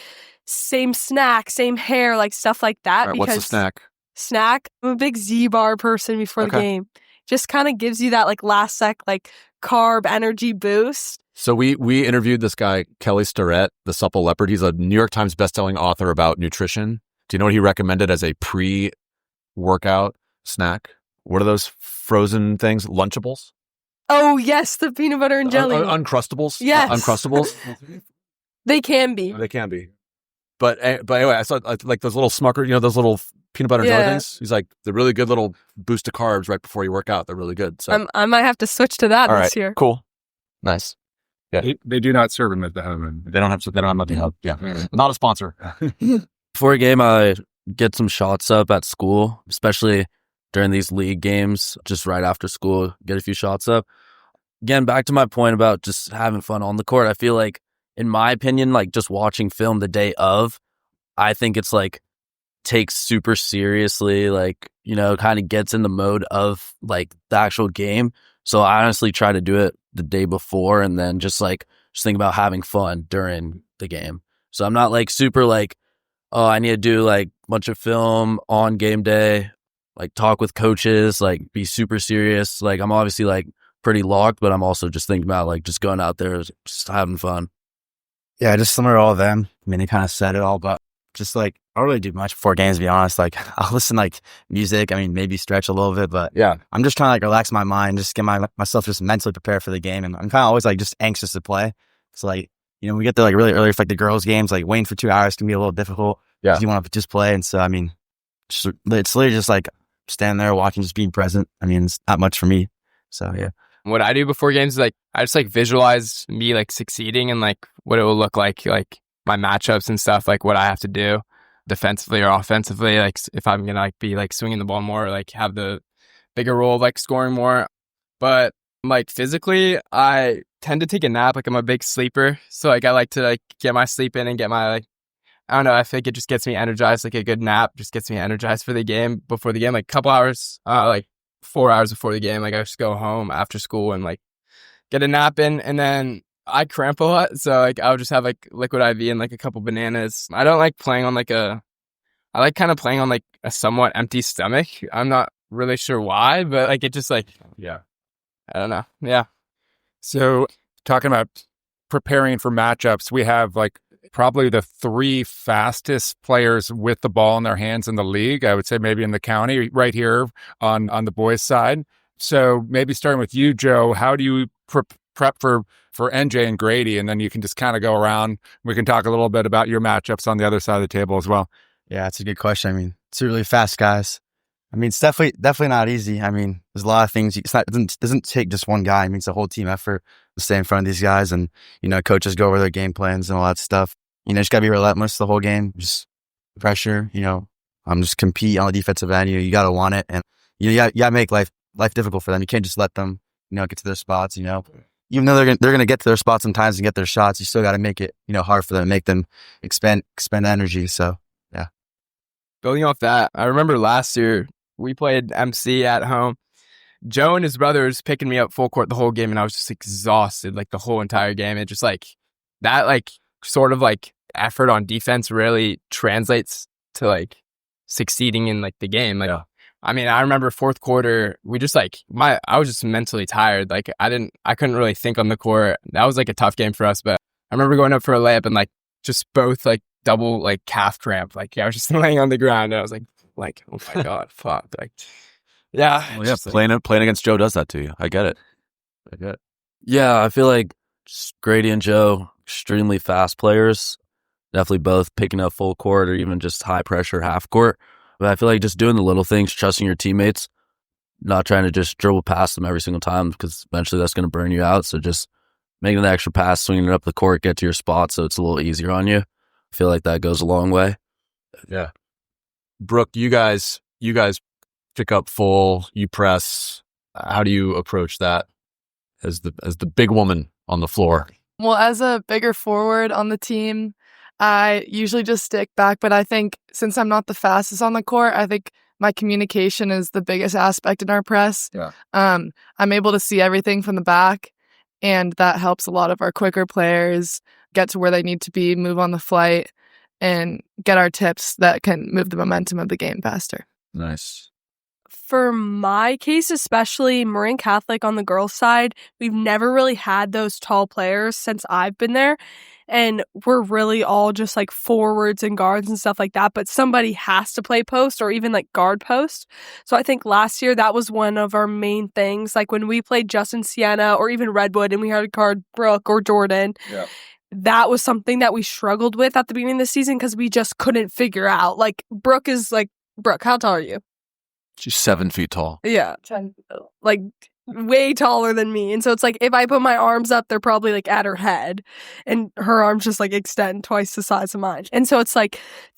same snack, same hair, like stuff like that. All right, what's the snack? Snack? I'm a big Z-bar person before the game. Just kind of gives you that like last sec, like carb energy boost. So we interviewed this guy, Kelly Starrett, the Supple Leopard. He's a New York Times bestselling author about nutrition. Do you know what he recommended as a pre-workout snack? What are those frozen things? Lunchables? Oh, yes, the peanut butter and jelly. Uncrustables? Yes. Uncrustables? They can be. They can be. But anyway, I saw like those little Smucker, those little peanut butter and jelly things. He's like, they're really good little boost of carbs right before you work out. They're really good. So I might have to switch to that this year. Cool. Nice. Yeah. They do not serve them at the home. They don't have the hub. Yeah. Not a sponsor. Before a game, I get some shots up at school, especially during these league games, just right after school, get a few shots up. Again, back to my point about just having fun on the court. I feel like, in my opinion, like just watching film the day of, I think it's like takes super seriously, like, kind of gets in the mode of like the actual game. So I honestly try to do it the day before, and then just think about having fun during the game. So I'm not like super like, oh, I need to do like a bunch of film on game day, like talk with coaches, like be super serious. Like I'm obviously like pretty locked, but I'm also just thinking about like just going out there, just having fun. Yeah, just similar to all of them. I mean, they kind of said it all, but just like, I don't really do much before games, to be honest. Like, I'll listen like music. I mean, maybe stretch a little bit, but yeah, I'm just trying to like relax my mind, just get myself just mentally prepared for the game. And I'm kind of always like just anxious to play. So like, we get there like really early for like the girls' games, like waiting for 2 hours can be a little difficult. Yeah. You want to just play. And so, I mean, it's literally just like standing there watching, just being present. I mean, it's not much for me. So yeah. What I do before games is like, I just like visualize me like succeeding and like what it will look like my matchups and stuff, like what I have to do defensively or offensively. Like if I'm going to like be like swinging the ball more, or, like have the bigger role of like scoring more. But like physically, I tend to take a nap. Like I'm a big sleeper. So like I like to like get my sleep in and get my like, I don't know, I think it just gets me energized. Like a good nap just gets me energized for the game, before the game, like a couple hours, like 4 hours before the game. Like I just go home after school and like get a nap in, and then I cramp a lot. So like I'll just have like liquid IV and like a couple bananas. I don't like playing on like I like kind of playing on like a somewhat empty stomach. I'm not really sure why, but like it just like, Yeah. I don't know. Yeah. So talking about preparing for matchups, we have like probably the 3 fastest players with the ball in their hands in the league. I would say maybe in the county right here on the boys' side. So maybe starting with you, Joe, how do you prep for NJ and Grady? And then you can just kind of go around. We can talk a little bit about your matchups on the other side of the table as well. Yeah, that's a good question. I mean, 2 really fast guys. I mean, it's definitely not easy. I mean, there's a lot of things. It doesn't take just one guy. I mean, it's a whole team effort to stay in front of these guys, and coaches go over their game plans and all that stuff. Just gotta be relentless the whole game. Just pressure. Just compete on the defensive end. You gotta want it, and you gotta make life difficult for them. You can't just let them get to their spots. Even though they're gonna get to their spots sometimes and get their shots, you still gotta make it hard for them, make them expend energy. So yeah. Building off that, I remember last year we played MC at home. Joe and his brothers picking me up full court the whole game, and I was just exhausted like the whole entire game. It just that sort of effort on defense really translates to succeeding in the game. I mean, I remember fourth quarter, we just I was just mentally tired. I couldn't really think on the court. That was a tough game for us, but I remember going up for a layup and just both double calf cramp. I was just laying on the ground and I was oh my God, fuck. Yeah. Well, yeah, playing against Joe does that to you. I get it. Yeah, I feel like Grady and Joe, extremely fast players. Definitely both picking up full court or even just high pressure half court. But I feel like just doing the little things, trusting your teammates, not trying to just dribble past them every single time because eventually that's going to burn you out. So just making the extra pass, swinging it up the court, get to your spot so it's a little easier on you. I feel like that goes a long way. Yeah. Brooke, you guys pick up full, you press. How do you approach that as the big woman on the floor? Well, as a bigger forward on the team, I usually just stick back, but I think since I'm not the fastest on the court, I think my communication is the biggest aspect in our press. Yeah. I'm able to see everything from the back, and that helps a lot of our quicker players get to where they need to be, move on the flight, and get our tips that can move the momentum of the game faster. Nice. For my case, especially Marin Catholic on the girls' side, we've never really had those tall players since I've been there. And we're really all just forwards and guards and stuff like that. But somebody has to play post or even guard post. So I think last year that was one of our main things. When we played Justin Sienna or even Redwood and we had to guard Brooke or Jordan. Yeah. That was something that we struggled with at the beginning of the season because we just couldn't figure out. Brooke is Brooke, how tall are you? She's 7 feet tall. Yeah. Way taller than me. And so it's if I put my arms up, they're probably at her head and her arms just extend twice the size of mine. And so it's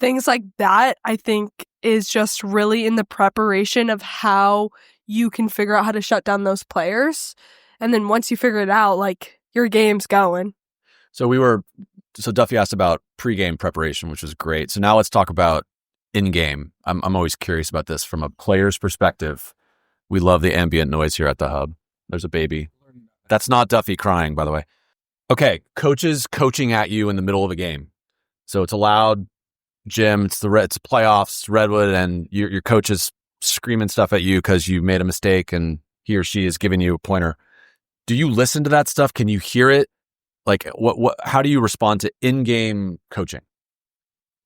things like that, I think is just really in the preparation of how you can figure out how to shut down those players. And then once you figure it out, your game's going. So Duffy asked about pregame preparation, which was great. So now let's talk about in-game. I'm always curious about this from a player's perspective. We love the ambient noise here at the Hub. There's a baby. That's not Duffy crying, by the way. Okay, coaches coaching at you in the middle of a game. So it's a loud gym. It's playoffs, Redwood, and your coach is screaming stuff at you because you made a mistake and he or she is giving you a pointer. Do you listen to that stuff? Can you hear it? How do you respond to in-game coaching?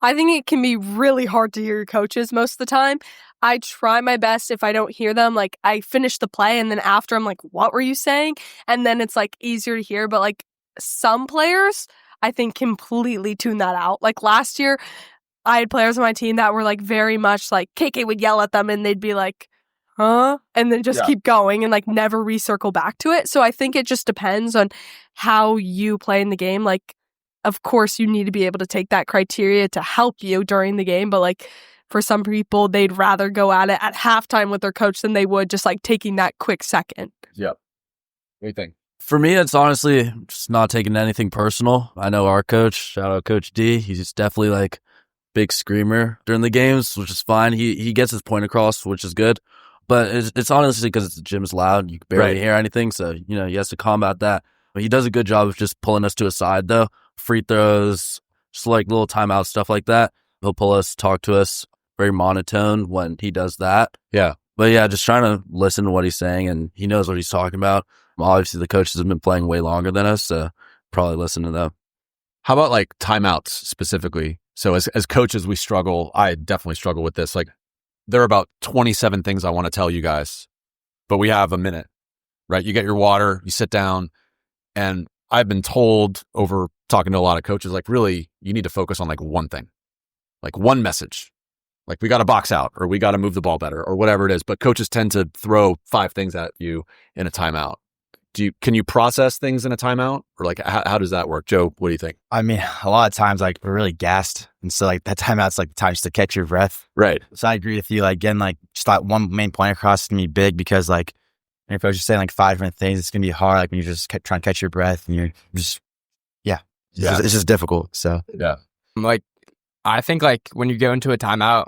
I think it can be really hard to hear your coaches most of the time. I try my best if I don't hear them. I finish the play and then after I'm what were you saying? And then it's easier to hear. But some players, I think completely tune that out. Last year, I had players on my team that were very much KK would yell at them and they'd be huh? And then just keep going and never recircle back to it. So I think it just depends on how you play in the game. Of course, you need to be able to take that criteria to help you during the game. But for some people, they'd rather go at it at halftime with their coach than they would just taking that quick second. Yep. What do you think? For me, it's honestly just not taking anything personal. I know our coach, shout out Coach D, he's definitely big screamer during the games, which is fine. He gets his point across, which is good. But it's honestly because the gym is loud. You can barely hear anything. So, he has to combat that. But he does a good job of just pulling us to a side, though. Free throws, just little timeouts, stuff like that. He'll pull us, talk to us, very monotone when he does that. Yeah. But yeah, just trying to listen to what he's saying, and he knows what he's talking about. Obviously, the coaches have been playing way longer than us, so probably listen to them. How about timeouts specifically? So as coaches, we struggle. I definitely struggle with this. There are about 27 things I want to tell you guys, but we have a minute, right? You get your water, you sit down, and I've been told over talking to a lot of coaches, really, you need to focus on one thing, one message. Like we got to box out or we got to move the ball better or whatever it is. But coaches tend to throw 5 things at you in a timeout. Can you process things in a timeout, or like how does that work? Joe, what do you think? I mean, a lot of times like we're really gassed, and so like that timeout's like the time just to catch your breath. Right. So I agree with you. Like again, like just that one main point across is gonna be big because like if I was just saying like 5 different things, it's gonna be hard. Like when you're just trying to catch your breath and you're just it's just difficult. So Yeah. Like, I think like when you go into a timeout,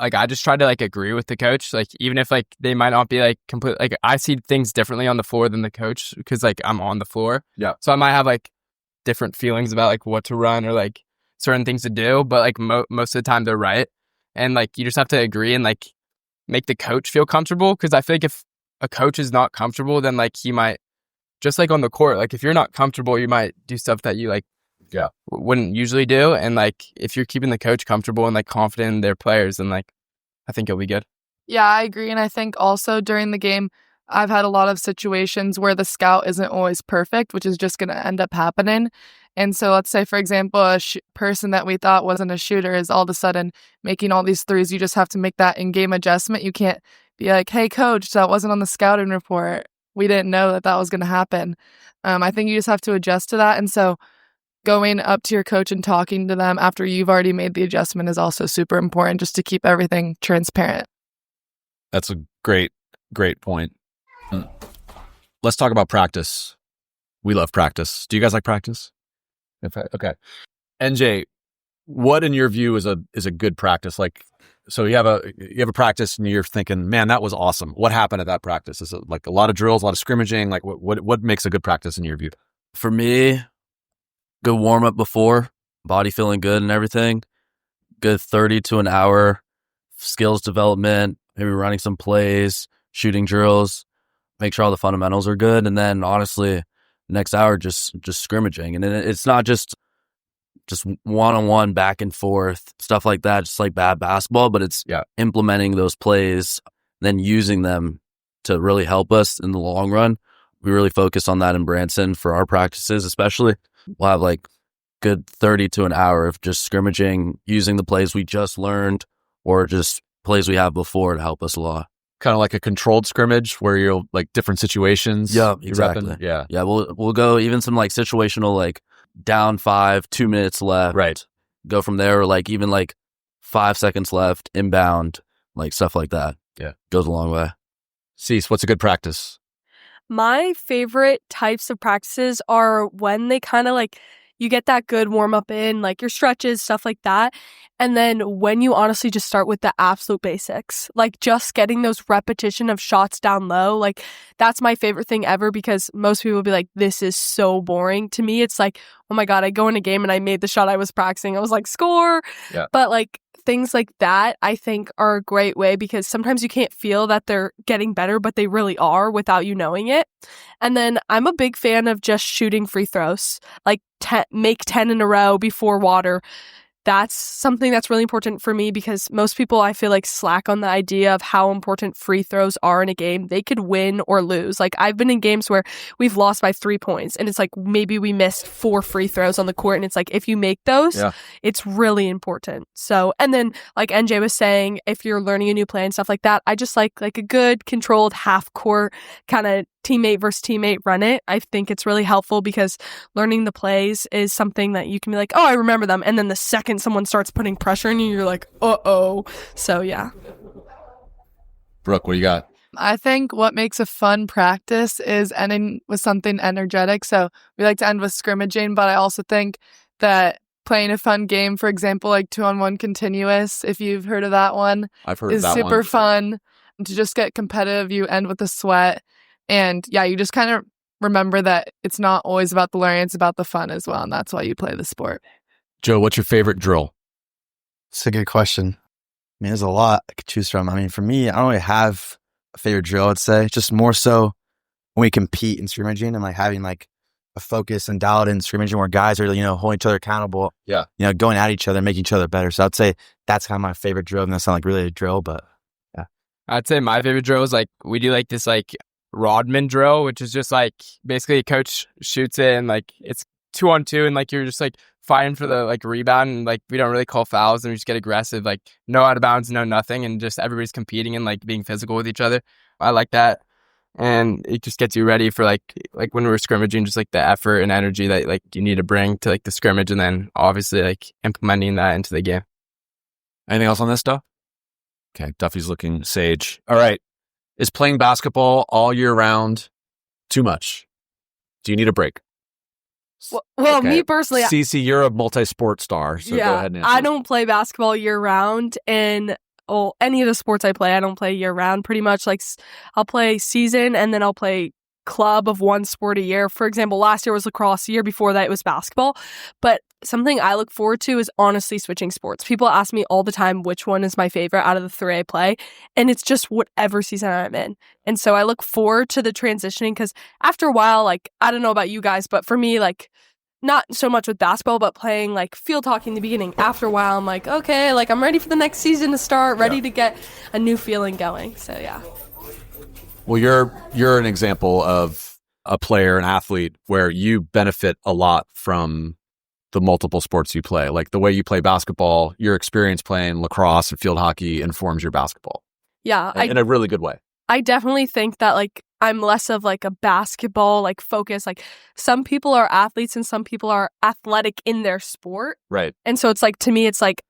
like I just try to like agree with the coach. Like even if like they might not be like complete, like I see things differently on the floor than the coach because like I'm on the floor. Yeah. So I might have like different feelings about like what to run or like certain things to do, but like most of the time they're right. And like you just have to agree and like make the coach feel comfortable, because I feel like if a coach is not comfortable, then like he might, just like on the court, like if you're not comfortable, you might do stuff that you like wouldn't usually do. And like if you're keeping the coach comfortable and like confident in their players, then like I think it'll be good. Yeah, I agree. And I think also during the game, I've had a lot of situations where the scout isn't always perfect, which is just going to end up happening. And so let's say, for example, a person that we thought wasn't a shooter is all of a sudden making all these threes. You just have to make that in-game adjustment. You can't be like, hey, coach, that wasn't on the scouting report. We didn't know that that was going to happen. I think you just have to adjust to that. And so going up to your coach and talking to them after you've already made the adjustment is also super important, just to keep everything transparent. That's a great point. Let's talk about practice. We love practice. Do you guys like practice? Okay. NJ, what in your view is a good practice? Like, so you have a practice and you're thinking, man, that was awesome. What happened at that practice? Is it like a lot of drills, a lot of scrimmaging? Like what makes a good practice in your view? For me, good warm up before, body feeling good and everything. Good 30 to an hour skills development, maybe running some plays, shooting drills, make sure all the fundamentals are good. And then honestly, next hour, just scrimmaging. And then it's not just one-on-one back and forth, stuff like that, just like bad basketball, but it's implementing those plays, then using them to really help us in the long run. We really focus on that in Branson for our practices, especially. We'll have like good 30 to an hour of just scrimmaging, using the plays we just learned or just plays we have before to help us a lot. Kind of like a controlled scrimmage where you'll like different situations. Yeah, exactly. Yeah. We'll go even some like situational, like down 5, 2 minutes left. Right. Go from there, or like even like 5 seconds left, inbound, like stuff like that. Yeah. Goes a long way. Cease, what's a good practice? My favorite types of practices are when they kind of like, you get that good warm up in, like your stretches, stuff like that. And then when you honestly just start with the absolute basics, like just getting those repetition of shots down low, like that's my favorite thing ever, because most people will be like, this is so boring. To me, it's like, oh my God, I go in a game and I made the shot I was practicing. I was like, score. Yeah. But like things like that, I think are a great way, because sometimes you can't feel that they're getting better, but they really are without you knowing it. And then I'm a big fan of just shooting free throws, like make 10 in a row before water. That's something that's really important for me, because most people, I feel like, slack on the idea of how important free throws are in a game. They could win or lose. Like I've been in games where we've lost by 3 points and it's like maybe we missed 4 free throws on the court, and it's like if you make those, it's really important. So, and then like NJ was saying, if you're learning a new play and stuff like that, I just like a good controlled half court kind of teammate versus teammate run it. I think it's really helpful, because learning the plays is something that you can be like, oh, I remember them. And then the second someone starts putting pressure on you, you're like, uh-oh. So, yeah. Brooke, what do you got? I think what makes a fun practice is ending with something energetic. So we like to end with scrimmaging, but I also think that playing a fun game, for example, like 2-on-1 continuous, if you've heard of that one, I've heard of is that super one. fun. To just get competitive, you end with a sweat. And yeah, you just kind of remember that it's not always about the learning, it's about the fun as well. And that's why you play the sport. Joe, what's your favorite drill? it's a good question. I mean, there's a lot I could choose from. I mean, for me, I don't really have a favorite drill, I'd say. Just more so when we compete in scrimmaging and like having like a focus and dialed in scrimmaging where guys are, holding each other accountable. Yeah. Going at each other, making each other better. So I'd say that's kind of my favorite drill. And that's not like really a drill, but yeah. I'd say my favorite drill is like, we do like this like Rodman drill, which is just like basically a coach shoots it and like it's 2-on-2 and like you're just like fighting for the like rebound, and like we don't really call fouls and we just get aggressive, like no out of bounds, no nothing, and just everybody's competing and like being physical with each other. I like that. And it just gets you ready for like when we were scrimmaging, just like the effort and energy that like you need to bring to like the scrimmage, and then obviously like implementing that into the game. Anything else on this stuff? Okay, Duffy's looking sage. All right. Is playing basketball all year round too much? Do you need a break? Well, Okay. me personally, Cece, you're a multi-sport star, so go ahead and answer. I don't play basketball year round, and any of the sports I play, I don't play year round pretty much. Like I'll play season and then I'll play club of one sport a year. For example, last year was lacrosse. The year before that, it was basketball. But something I look forward to is honestly switching sports. People ask me all the time which one is my favorite out of the three I play, and it's just whatever season I'm in. And so I look forward to the transitioning, because after a while, like, I don't know about you guys, but for me, like, not so much with basketball, but playing like field hockey in the beginning. After a while, I'm like, okay, like I'm ready for the next season to start, ready to get a new feeling going. So yeah. Well, you're an example of a player, an athlete, where you benefit a lot from the multiple sports you play. Like the way you play basketball, your experience playing lacrosse and field hockey informs your basketball. Yeah. In a really good way. I definitely think that like I'm less of like a basketball like focus. Like some people are athletes and some people are athletic in their sport. Right. And so it's like, to me, it's like,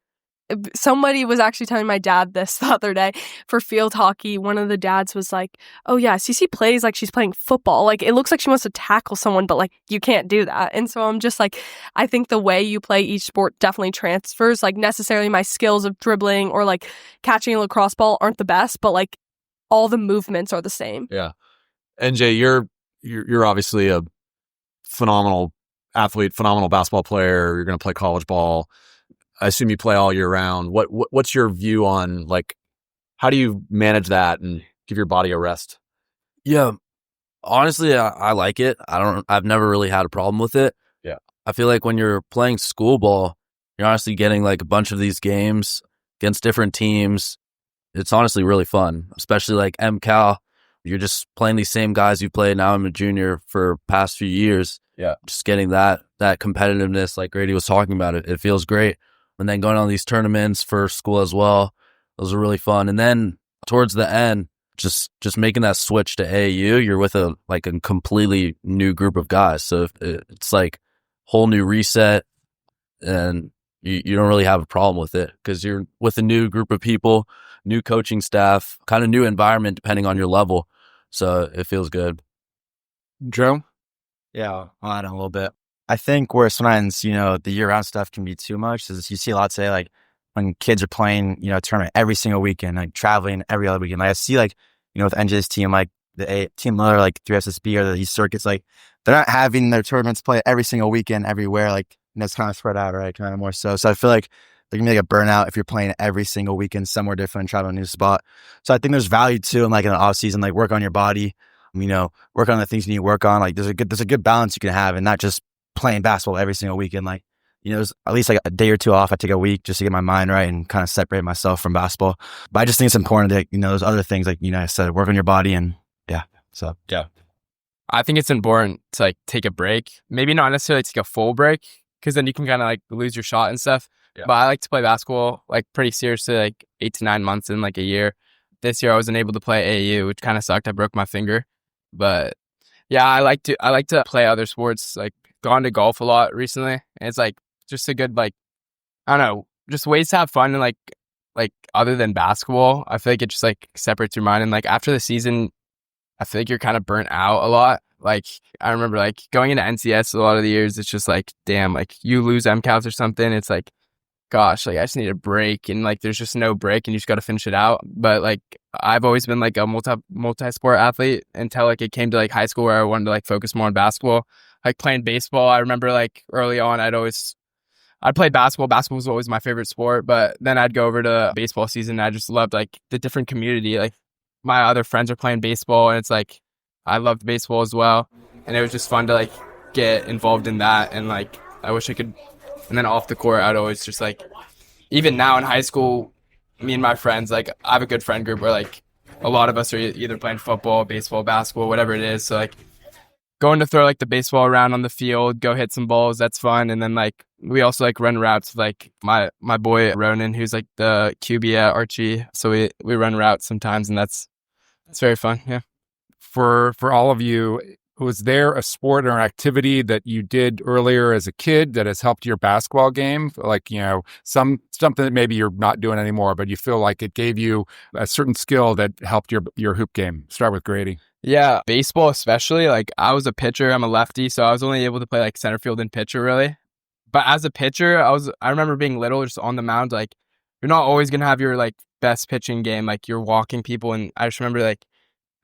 somebody was actually telling my dad this the other day for field hockey. One of the dads was like, oh yeah, Cece plays like she's playing football. Like it looks like she wants to tackle someone, but like you can't do that. And so I'm just like, I think the way you play each sport definitely transfers. Like necessarily my skills of dribbling or like catching a lacrosse ball aren't the best, but like all the movements are the same. Yeah. NJ, you're obviously a phenomenal athlete, phenomenal basketball player. You're going to play college ball. I assume you play all year round. What's your view on like how do you manage that and give your body a rest? Yeah, honestly, I like it. I've never really had a problem with it. Yeah, I feel like when you're playing school ball, you're honestly getting like a bunch of these games against different teams. It's honestly really fun, especially like MCal. You're just playing these same guys you played. Now I'm a junior for past few years. Yeah, just getting that competitiveness, like Grady was talking about. It feels great. And then going on these tournaments for school as well. Those are really fun. And then towards the end, just making that switch to AAU, you're with a completely new group of guys. So it's like whole new reset, and you don't really have a problem with it because you're with a new group of people, new coaching staff, kind of new environment depending on your level. So it feels good. Joe? Yeah, I'll add on a little bit. I think where sometimes, the year-round stuff can be too much is you see a lot say, like, when kids are playing, a tournament every single weekend, like, traveling every other weekend. Like, I see, like, with NJ's team, like, the Team Miller, like, 3SSB or these circuits, like, they're not having their tournaments play every single weekend everywhere. Like, it's kind of spread out, right? Kind of more so. So I feel like there can be, like, a burnout if you're playing every single weekend somewhere different, traveling a new spot. So I think there's value, too, in, like, in the off-season, like, work on your body, work on the things you need to work on. Like, there's a good balance you can have and not just playing basketball every single weekend. Like, there's at least like a day or two off. I take a week just to get my mind right and kind of separate myself from basketball. But I just think it's important that, those other things, like, I said, work on your body and so. Yeah. I think it's important to like take a break. Maybe not necessarily take a full break because then you can kind of like lose your shot and stuff. Yeah. But I like to play basketball like pretty seriously, like 8 to 9 months in like a year. This year I wasn't able to play AAU, which kind of sucked. I broke my finger. But yeah, I like to play other sports, like gone to golf a lot recently. And it's like just a good, like, I don't know, just ways to have fun. And like other than basketball, I feel like it just like separates your mind. And like after the season, I feel like you're kind of burnt out a lot. Like I remember like going into NCS a lot of the years, it's just like, damn, like you lose MCALs or something. It's like, gosh, like I just need a break, and like there's just no break and you just got to finish it out. But like I've always been like a multi-sport athlete until like it came to like high school where I wanted to like focus more on basketball. Like playing baseball, I remember like early on I'd play basketball. Basketball was always my favorite sport, but then I'd go over to baseball season and I just loved like the different community. Like my other friends are playing baseball and it's like I loved baseball as well. And it was just fun to like get involved in that, and like I wish I could. And then off the court, I'd always just like, even now in high school, me and my friends, like I have a good friend group where like a lot of us are either playing football, baseball, basketball, whatever it is. So like going to throw like the baseball around on the field, go hit some balls. That's fun. And then like we also like run routes with like my boy Ronan, who's like the QB at Archie. So we run routes sometimes, and that's very fun. Yeah. For all of you, was there a sport or activity that you did earlier as a kid that has helped your basketball game? Like, something that maybe you're not doing anymore, but you feel like it gave you a certain skill that helped your hoop game. Start with Grady. Yeah, baseball especially. Like I was a pitcher, I'm a lefty, so I was only able to play like center field and pitcher really. But as a pitcher, I remember being little, just on the mound, like you're not always gonna have your like best pitching game, like you're walking people, and I just remember like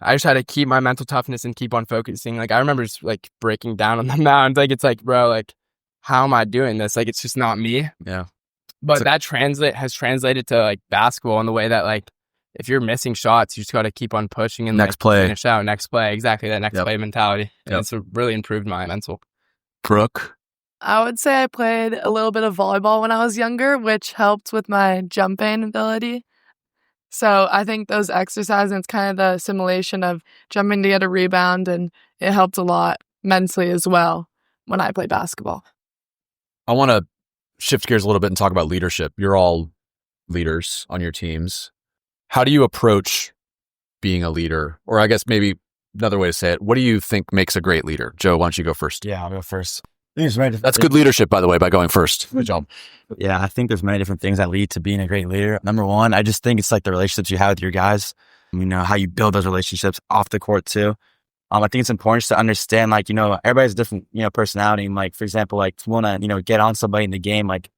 I just had to keep my mental toughness and keep on focusing. Like I remember just like breaking down on the mound. Like it's like, bro, like how am I doing this? Like it's just not me. Yeah. But that has translated to like basketball in the way that like if you're missing shots, you just got to keep on pushing and Next like, play. finish out. Next play, exactly that next Yep. play mentality. And Yep. it's really improved my mental. Brooke. I would say I played a little bit of volleyball when I was younger, which helped with my jumping ability. So I think those exercises, it's kind of the simulation of jumping to get a rebound, and it helped a lot mentally as well when I played basketball. I want to shift gears a little bit and talk about leadership. You're all leaders on your teams. How do you approach being a leader? Or I guess maybe another way to say it, what do you think makes a great leader? Joe, why don't you go first? Yeah, I'll go first. I think there's many different That's good leadership, by the way, by going first. Good job. Yeah, I think there's many different things that lead to being a great leader. Number one, I just think it's like the relationships you have with your guys. How you build those relationships off the court too. I think it's important to understand, like, everybody's different, personality. And like, for example, like if you want to, get on somebody in the game, like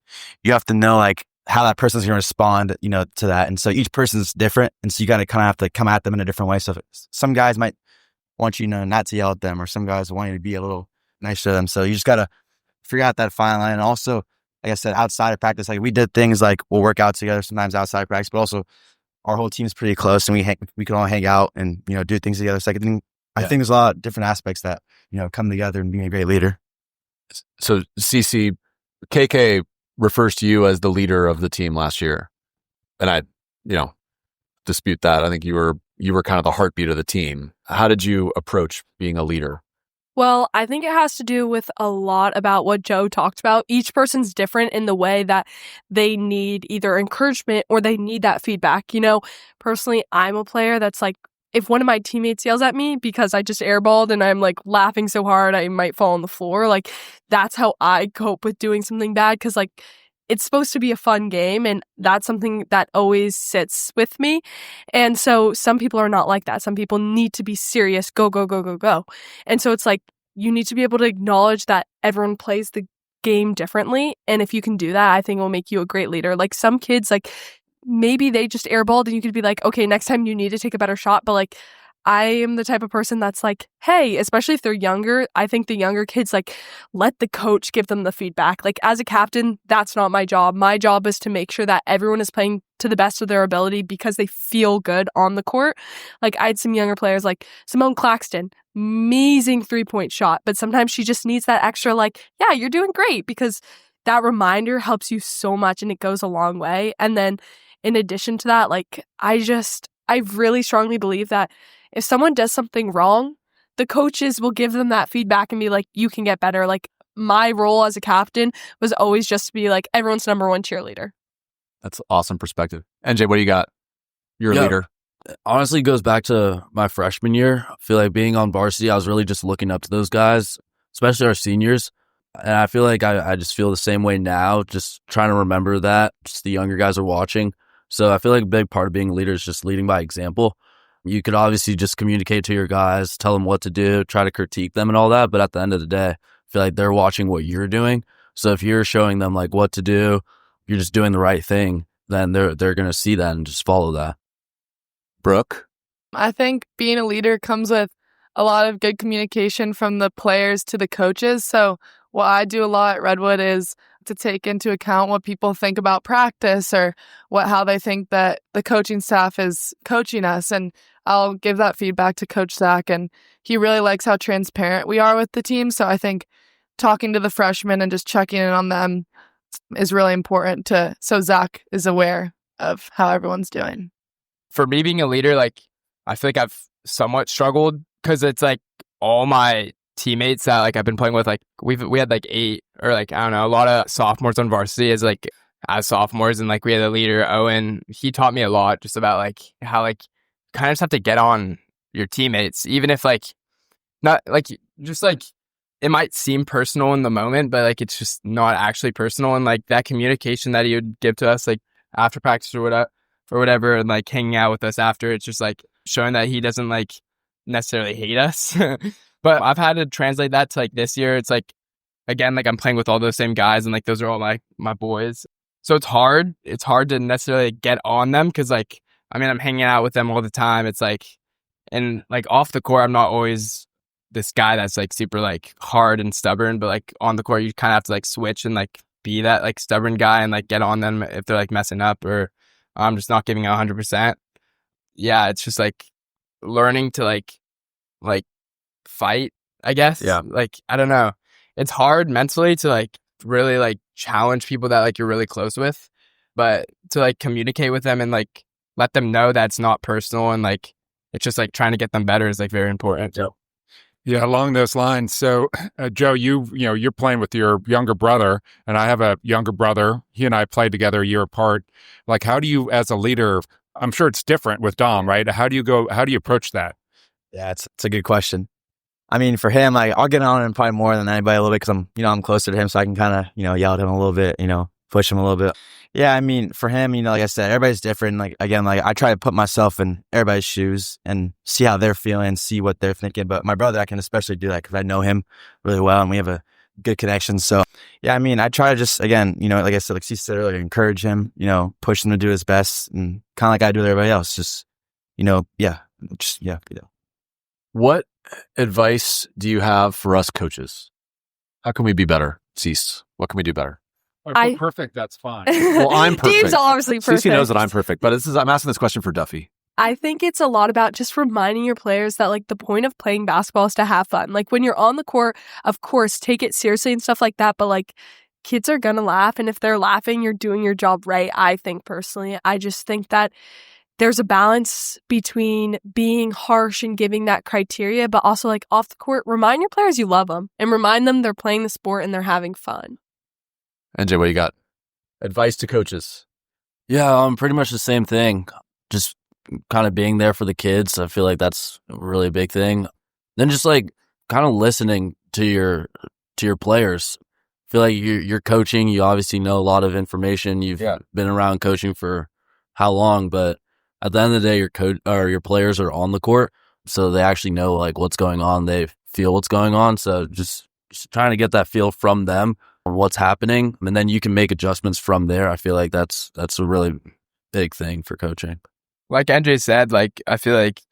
you have to know like how that person's going to respond, to that. And so each person's different. And so you got to kind of have to come at them in a different way. So some guys might want you, not to yell at them, or some guys want you to be a little nicer to them. So you just got to figure out that fine line. And also, like I said, outside of practice, like we did things like we'll work out together sometimes outside of practice, but also our whole team's pretty close, and we can all hang out and, do things together. So I think there's a lot of different aspects that, come together and being a great leader. So CC, KK refers to you as the leader of the team last year. And I, dispute that. I think you were kind of the heartbeat of the team. How did you approach being a leader? Well, I think it has to do with a lot about what Joe talked about. Each person's different in the way that they need either encouragement or they need that feedback. Personally, I'm a player that's like, if one of my teammates yells at me because I just airballed and I'm like laughing so hard I might fall on the floor, like that's how I cope with doing something bad, because like it's supposed to be a fun game, and that's something that always sits with me. And so some people are not like that. Some people need to be serious, go, go, go, go, go. And so it's like you need to be able to acknowledge that everyone plays the game differently. And if you can do that, I think it will make you a great leader. Like some kids, like maybe they just airballed and you could be like, okay, next time you need to take a better shot. But like I am the type of person that's like, hey, especially if they're younger, I think the younger kids, like, let the coach give them the feedback. Like, as a captain, that's not my job. My job is to make sure that everyone is playing to the best of their ability because they feel good on the court. Like, I had some younger players like Simone Claxton, amazing 3-point shot, but sometimes she just needs that extra, like, yeah, you're doing great, because that reminder helps you so much and it goes a long way. And then in addition to that, like, I really strongly believe that if someone does something wrong, the coaches will give them that feedback and be like, you can get better. Like my role as a captain was always just to be like everyone's number one cheerleader. That's awesome perspective. NJ, what do you got? You're a leader. Honestly, it goes back to my freshman year. I feel like being on varsity, I was really just looking up to those guys, especially our seniors. And I feel like I just feel the same way now, just trying to remember that just the younger guys are watching. So I feel like a big part of being a leader is just leading by example. You could obviously just communicate to your guys, tell them what to do, try to critique them and all that. But at the end of the day, I feel like they're watching what you're doing. So if you're showing them like what to do, you're just doing the right thing, then they're going to see that and just follow that. Brooke? I think being a leader comes with a lot of good communication from the players to the coaches. So what I do a lot at Redwood is to take into account what people think about practice or how they think that the coaching staff is coaching us. And I'll give that feedback to Coach Zach, and he really likes how transparent we are with the team. So I think talking to the freshmen and just checking in on them is really important so Zach is aware of how everyone's doing. For me being a leader, like I feel like I've somewhat struggled because it's like all my teammates that like I've been playing with. Like we had like 8 or like, I don't know, a lot of sophomores on varsity as sophomores, and like we had a leader, Owen. He taught me a lot just about like how like kind of just have to get on your teammates, even if like not like just like it might seem personal in the moment, but like it's just not actually personal. And like that communication that he would give to us like after practice or whatever, and like hanging out with us after, it's just like showing that he doesn't like necessarily hate us. But I've had to translate that to like this year. It's like, again, like I'm playing with all those same guys, and like those are all my boys. So it's hard. It's hard to necessarily get on them because like, I mean, I'm hanging out with them all the time. It's like, and like off the court, I'm not always this guy that's like super like hard and stubborn, but like on the court, you kind of have to like switch and like be that like stubborn guy and like get on them if they're like messing up or I'm just not giving 100%. Yeah, it's just like learning to like fight, I guess. Yeah. Like, I don't know. It's hard mentally to like really like challenge people that like you're really close with, but to like communicate with them and like let them know that it's not personal and like it's just like trying to get them better is like very important. Yep. Yeah, along those lines. So, Joe, you're playing with your younger brother, and I have a younger brother. He and I played together a year apart. Like, how do you, as a leader, I'm sure it's different with Dom, right? How do you approach that? Yeah, it's a good question. I mean, for him, like I'll get on him probably more than anybody a little bit because I'm closer to him, so I can kind of yell at him a little bit, push him a little bit. Yeah, I mean, for him, like I said, everybody's different. Like again, like I try to put myself in everybody's shoes and see how they're feeling, see what they're thinking. But my brother, I can especially do that because I know him really well and we have a good connection. So yeah, I mean, I try to just again, like I said, like she said earlier, encourage him, push him to do his best, and kind of like I do with everybody else. Just What advice do you have for us coaches? How can we be better? Cease. What can we do better? If we're perfect, that's fine. Well, I'm perfect. Dave's obviously perfect. Cece knows that I'm perfect, but I'm asking this question for Duffy. I think it's a lot about just reminding your players that like the point of playing basketball is to have fun. Like when you're on the court, of course, take it seriously and stuff like that. But like kids are going to laugh. And if they're laughing, you're doing your job right. I think personally, I just think that there's a balance between being harsh and giving that criteria, but also like off the court, remind your players you love them and remind them they're playing the sport and they're having fun. NJ, what you got? Advice to coaches. Yeah, pretty much the same thing. Just kind of being there for the kids. I feel like that's a really big thing. Then just like kind of listening to your players. I feel like you're coaching. You obviously know a lot of information. You've been around coaching for how long, but at the end of the day, your players are on the court, so they actually know like what's going on. They feel what's going on. So just trying to get that feel from them on what's happening, and then you can make adjustments from there. I feel like that's a really big thing for coaching. Like NJ said, like I feel like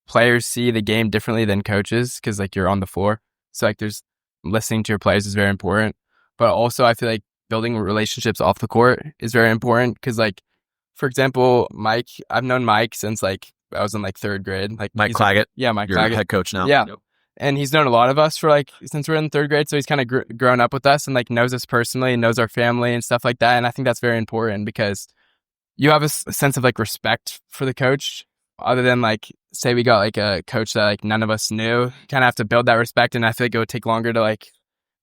players see the game differently than coaches because like you're on the floor. So like there's listening to your players is very important. But also I feel like building relationships off the court is very important because like, for example, Mike, I've known Mike since like I was in like 3rd grade. Like Mike Claggett. Yeah, Mike You're Claggett. head coach now. Yeah. Yep. And he's known a lot of us for like since we're in 3rd grade. So he's kind of grown up with us and like knows us personally and knows our family and stuff like that. And I think that's very important because you have a sense of like respect for the coach other than like say we got like a coach that like none of us knew. Kind of have to build that respect. And I feel like it would take longer to like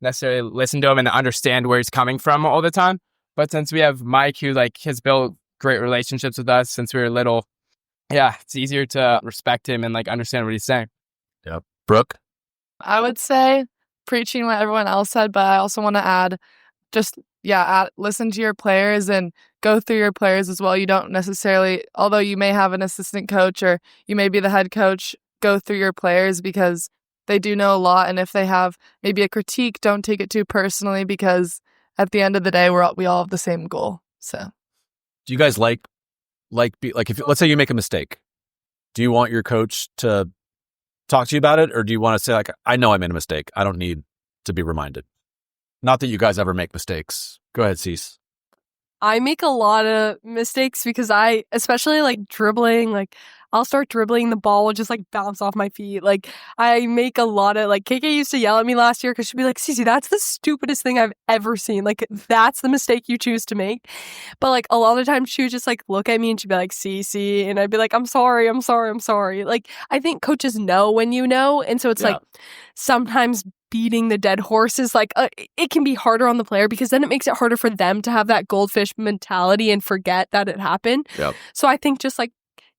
necessarily listen to him and understand where he's coming from all the time. But since we have Mike who like has built great relationships with us since we were little, yeah, it's easier to respect him and like understand what he's saying. Yep. Brooke? I would say preaching what everyone else said, but I also want to add just, listen to your players and go through your players as well. You don't necessarily, although you may have an assistant coach or you may be the head coach, go through your players because they do know a lot. And if they have maybe a critique, don't take it too personally because at the end of the day, we all have the same goal. So, do you guys if let's say you make a mistake, do you want your coach to talk to you about it, or do you want to say like, I know I made a mistake, I don't need to be reminded? Not that you guys ever make mistakes. Go ahead, Cease. I make a lot of mistakes because especially like dribbling, like I'll start dribbling, the ball will just like bounce off my feet. Like I make a lot of like KK used to yell at me last year because she'd be like, Cece, that's the stupidest thing I've ever seen. Like that's the mistake you choose to make. But like a lot of times she would just like look at me and she'd be like, Cece, and I'd be like, I'm sorry. Like I think coaches know when you know, and so it's like sometimes beating the dead horse is like it can be harder on the player because then it makes it harder for them to have that goldfish mentality and forget that it happened. Yep. So I think just like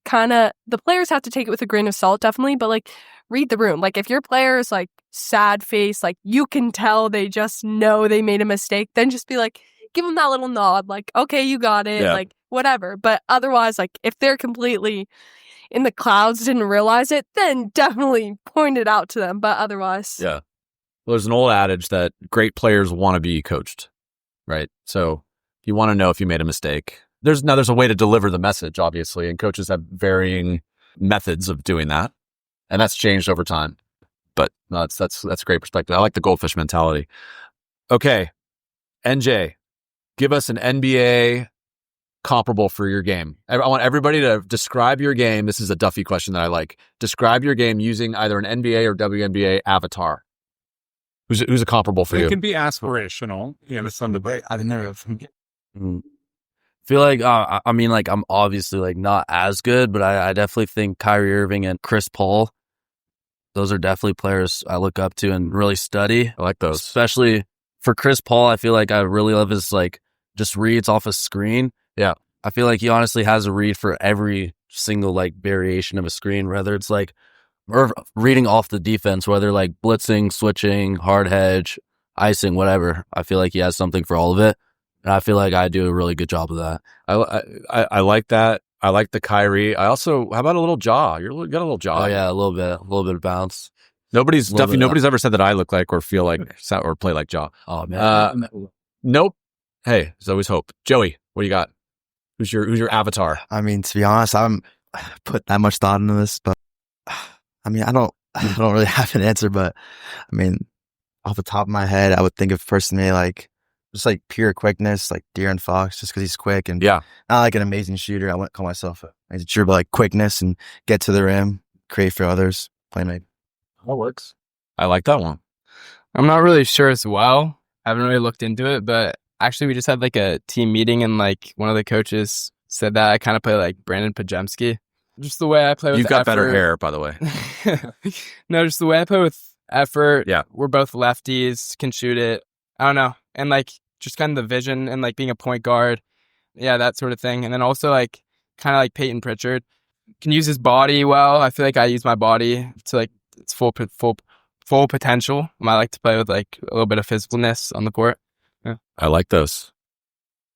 kind of the players have to take it with a grain of salt, definitely, but like read the room. Like if your player is like sad face, like you can tell they just know they made a mistake, then just be like, give them that little nod, like, okay, you got it, like whatever. But otherwise, like if they're completely in the clouds, didn't realize it, then definitely point it out to them. But otherwise, Yeah. Well, there's an old adage that great players want to be coached, right? So you want to know if you made a mistake. There's a way to deliver the message, obviously, and coaches have varying methods of doing that, and that's changed over time. But no, that's a great perspective. I like the goldfish mentality. Okay, NJ, give us an NBA comparable for your game. I want everybody to describe your game. This is a Duffy question that I like. Describe your game using either an NBA or WNBA avatar. Who's a comparable for you? It can be aspirational. It's on the way. I've never. Feel like I mean, like I'm obviously like not as good, but I definitely think Kyrie Irving and Chris Paul, those are definitely players I look up to and really study. I like those, especially for Chris Paul. I feel like I really love his like just reads off a screen. Yeah, I feel like he honestly has a read for every single like variation of a screen, whether it's like or reading off the defense, whether like blitzing, switching, hard hedge, icing, whatever. I feel like he has something for all of it. And I feel like I do a really good job of that. I like that. I like the Kyrie. I also, how about a little jaw? You got a little jaw. Oh yeah, a little bit of bounce. Nobody's ever said that I look like or feel like or play like jaw. Oh man. Nope. Hey, there's always hope. Joey, what do you got? Who's your avatar? I mean, to be honest, I haven't put that much thought into this, but I mean, I don't really have an answer, but I mean, off the top of my head, I would think of personally like just like pure quickness, like De'Aaron Fox, just because he's quick and not like an amazing shooter. I wouldn't call myself a amazing shooter, but like quickness and get to the rim, create for others, playmate. That works. I like that one. I'm not really sure as well. I haven't really looked into it, but actually we just had like a team meeting and like one of the coaches said that I kind of play like Brandon Pajemski. Just the way I play with You've got effort. better hair, by the way. No, just the way I play with effort. Yeah. We're both lefties, can shoot it. I don't know. And like just kind of the vision and like being a point guard. Yeah, that sort of thing. And then also like kind of like Peyton Pritchard. Can use his body well. I feel like I use my body to like its full potential. I like to play with like a little bit of physicalness on the court. Yeah. I like those.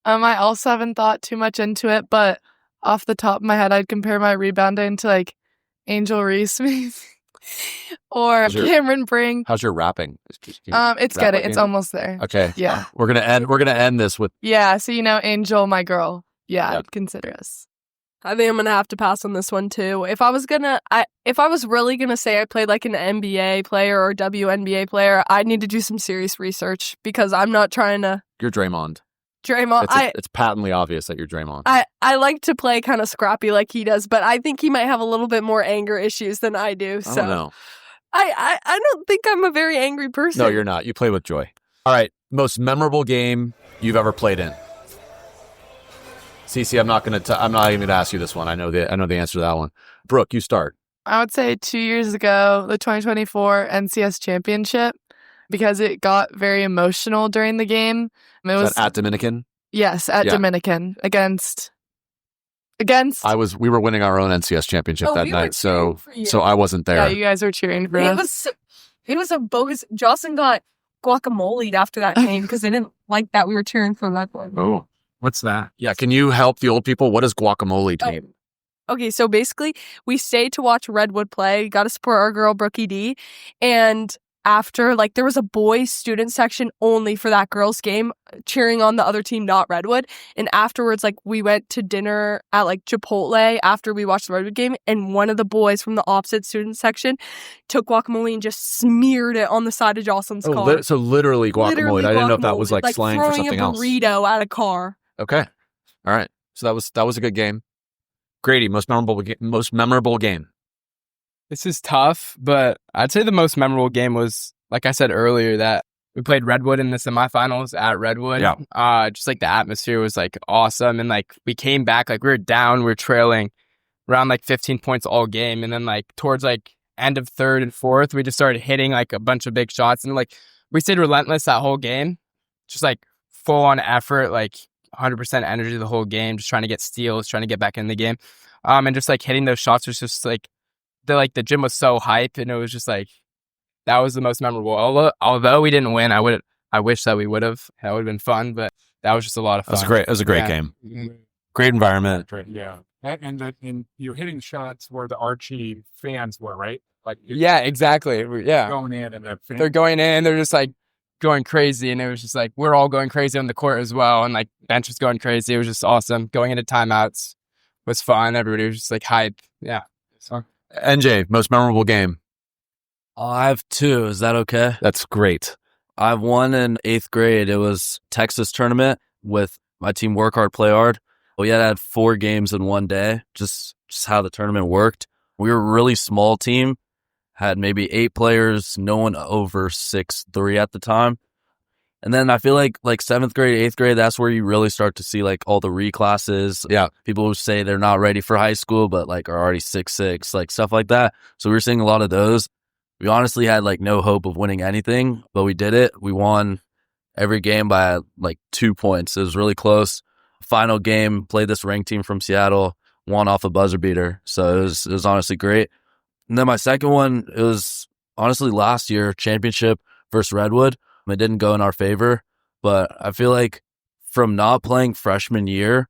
I also haven't thought too much into it, but off the top of my head, I'd compare my rebounding to like Angel Reese or Cameron Brink. How's your rapping? It's good. It's almost there. Okay. Yeah. We're gonna end this with So Angel, my girl. Yeah, I'd consider us. I think I'm gonna have to pass on this one too. If I was really gonna say I played like an NBA player or WNBA player, I'd need to do some serious research because I'm not trying to. You're Draymond. It's patently obvious that you're Draymond. I like to play kind of scrappy like he does, but I think he might have a little bit more anger issues than I do. So I don't know. I don't think I'm a very angry person. No, you're not. You play with joy. All right. Most memorable game you've ever played in. Cece, I'm not even gonna ask you this one. I know the answer to that one. Brooke, you start. I would say 2 years ago, the 2024 NCS Championship, because it got very emotional during the game. It was at Dominican. Yes, at Dominican against. We were winning our own NCS championship that night, so I wasn't there. Yeah, you guys were cheering for us. It was a bogus. Jocelyn got guacamole'd after that game because they didn't like that we were cheering for that one. Oh, what's that? Yeah, can you help the old people? What is guacamole to me? Okay, so basically, we stayed to watch Redwood play. Got to support our girl Brookie D, and after, like, there was a boys student section only for that girls game, cheering on the other team, not Redwood. And afterwards, like, we went to dinner at like Chipotle after we watched the Redwood game, and one of the boys from the opposite student section took guacamole and just smeared it on the side of Jocelyn's car. So literally guacamole. I didn't know if that was like slang for something else. Throwing a burrito at a car. Okay, all right. So that was a good game. Grady, most memorable game. This is tough, but I'd say the most memorable game was, like I said earlier, that we played Redwood in the semifinals at Redwood. Yeah. Just like the atmosphere was like awesome. And like we came back, like we were down, we were trailing around like 15 points all game. And then like towards like end of third and fourth, we just started hitting like a bunch of big shots. And like we stayed relentless that whole game. Just like full on effort, like 100% energy the whole game, just trying to get steals, trying to get back in the game. And just like hitting those shots was just like, the gym was so hype, and it was just like, that was the most memorable. Although we didn't win, I wish that we would have. That would have been fun, but that was just a lot of fun. It was a great game. Great environment. Yeah. And you're hitting shots where the Archie fans were, right? Like yeah, exactly. Yeah. Going in and they're going in, they're just like going crazy, and it was just like, we're all going crazy on the court as well, and like bench was going crazy. It was just awesome. Going into timeouts was fun. Everybody was just like hype. Yeah. So. NJ, most memorable game. I have two. Is that okay? That's great. I have one in 8th grade. It was Texas tournament with my team Work Hard, Play Hard. We had 4 games in one day, just how the tournament worked. We were a really small team, had maybe 8 players, no one over 6'3" at the time. And then I feel like 7th grade, 8th grade, that's where you really start to see like all the reclasses. Yeah. People who say they're not ready for high school, but like are already 6'6", like stuff like that. So we were seeing a lot of those. We honestly had like no hope of winning anything, but we did it. We won every game by like 2 points. It was really close. Final game, played this ranked team from Seattle, won off a buzzer beater. So it was honestly great. And then my second one, it was honestly last year, championship versus Redwood. It didn't go in our favor, but I feel like from not playing freshman year,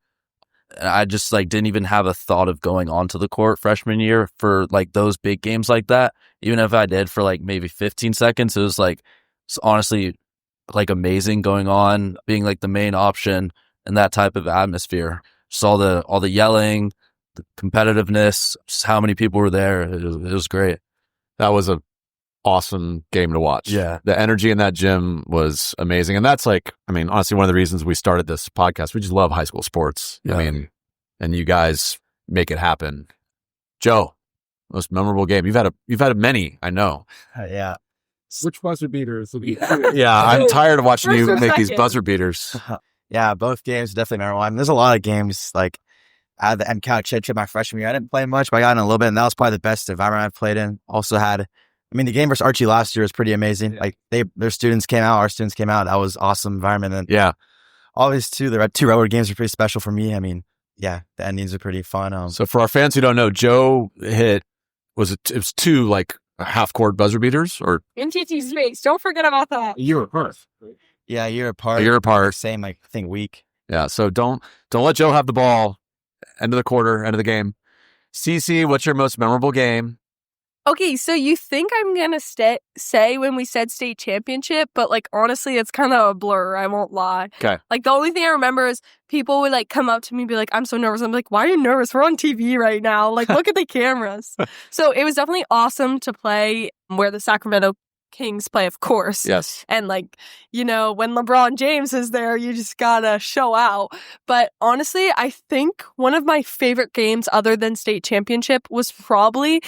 I just like didn't even have a thought of going onto the court freshman year for like those big games like that. Even if I did for like maybe 15 seconds, it was like, it's honestly like amazing going on, being like the main option in that type of atmosphere. Just all the yelling, the competitiveness, just how many people were there. It was great. That was a awesome game to watch. Yeah. The energy in that gym was amazing. And that's like, I mean, honestly, one of the reasons we started this podcast. We just love high school sports. Yeah. I mean, and you guys make it happen. Joe, most memorable game. You've had many, I know. Yeah. Which buzzer beaters? Yeah, I'm tired of watching you First or make these second? buzzer beaters. Yeah, both games definitely memorable. I mean, there's a lot of games like I had the M County championship my freshman year. I didn't play much, but I got in a little bit, and that was probably the best environment I've played in. Also had, I mean, the game versus Archie last year was pretty amazing. Yeah. Like their students came out, our students came out. That was awesome environment. And Yeah. always too, the 2 Redwood games are pretty special for me. I mean, yeah, the endings are pretty fun. So for our fans who don't know, Joe hit, it was 2 like half-court buzzer beaters or NTT space. Don't forget about that. You were first. yeah, a year apart. a year apart. Same, like I think week. Yeah, so don't let Joe have the ball. End of the quarter, end of the game. CC, what's your most memorable game? Okay, so you think I'm gonna say when we said state championship, but like honestly, it's kind of a blur. I won't lie. Okay. Like the only thing I remember is people would like come up to me and be like, "I'm so nervous." I'm like, "Why are you nervous? We're on TV right now. Like, look at the cameras." So it was definitely awesome to play where the Sacramento Kings play, of course. Yes. And like, you know, when LeBron James is there, you just gotta show out. But honestly, I think one of my favorite games other than state championship was probably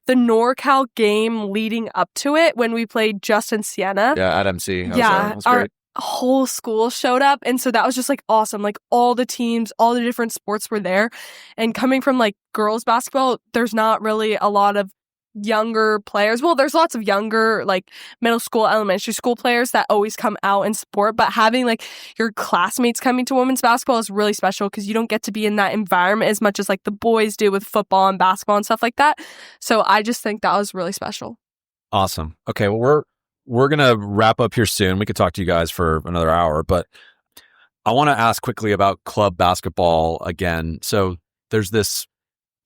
the NorCal game leading up to it when we played Justin Siena. Yeah, at MC. That Yeah, was great. our whole school showed up, and so that was just like awesome. Like all the teams, all the different sports were there. And coming from like girls basketball, there's not really a lot of younger players. Well, there's lots of younger like middle school, elementary school players that always come out and support, but having like your classmates coming to women's basketball is really special because you don't get to be in that environment as much as like the boys do with football and basketball and stuff like that. So I just think that was really special. Awesome. Okay, well we're gonna wrap up here soon. We could talk to you guys for another hour, but I want to ask quickly about club basketball again. So there's this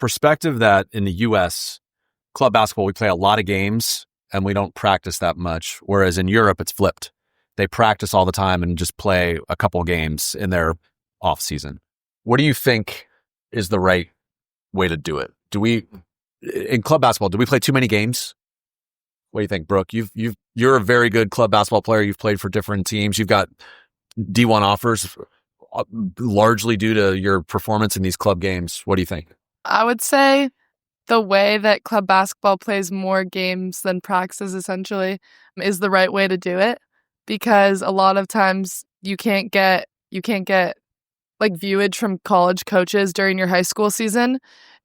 perspective that in the U.S. club basketball, we play a lot of games and we don't practice that much. Whereas in Europe, it's flipped. They practice all the time and just play a couple games in their off season. What do you think is the right way to do it? In club basketball, do we play too many games? What do you think, Brooke? You're a very good club basketball player. You've played for different teams. You've got D1 offers largely due to your performance in these club games. What do you think? I would say the way that club basketball plays more games than practices essentially is the right way to do it, because a lot of times you can't get like viewage from college coaches during your high school season.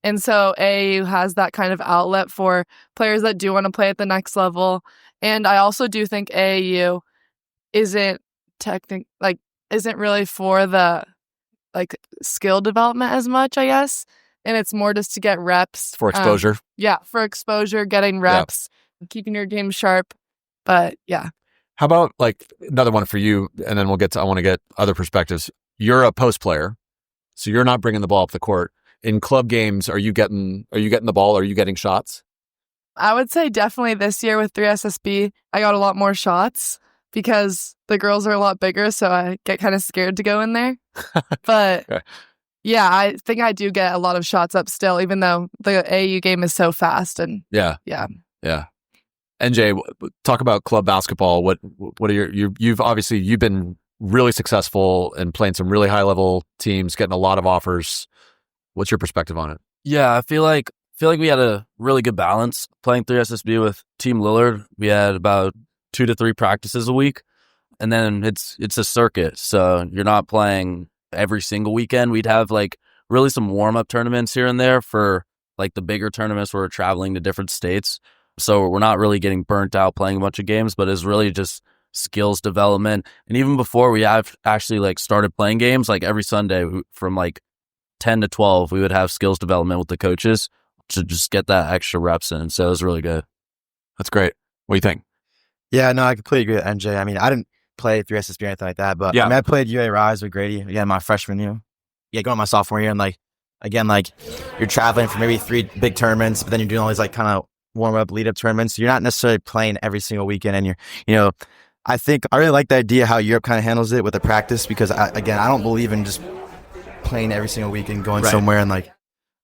And so AAU has that kind of outlet for players that do want to play at the next level. And I also do think AAU isn't isn't really for the like skill development as much, I guess. And it's more just to get reps. For exposure. For exposure, getting reps, keeping your game sharp. But yeah. How about like another one for you? And then I want to get other perspectives. You're a post player, so you're not bringing the ball up the court. In club games, are you getting the ball? Are you getting shots? I would say definitely this year with 3SSB, I got a lot more shots because the girls are a lot bigger, so I get kind of scared to go in there. But Okay. yeah, I think I do get a lot of shots up still, even though the AAU game is so fast. And Yeah. NJ, talk about club basketball. What are you've been really successful in playing some really high level teams, getting a lot of offers. What's your perspective on it? Yeah, I feel like we had a really good balance playing 3SSB with Team Lillard. We had about 2 to 3 practices a week, and then it's a circuit, so you're not playing every single weekend. We'd have like really some warm up tournaments here and there for like the bigger tournaments where we're traveling to different states. So we're not really getting burnt out playing a bunch of games, but it's really just skills development. And even before we have actually like started playing games, like every Sunday from like 10 to 12, we would have skills development with the coaches to just get that extra reps in. So it was really good. That's great. What do you think? Yeah, no, I completely agree with NJ. I mean, I didn't play 3SSB or anything like that, but Yeah. I mean, I played UA Rise with Grady again my freshman year. Yeah, going my sophomore year, and like again, like you're traveling for maybe 3 big tournaments, but then you're doing all these like kind of warm up, lead up tournaments. You're not necessarily playing every single weekend, and I think I really like the idea how Europe kind of handles it with the practice, because I don't believe in just playing every single weekend, going Right. somewhere, and like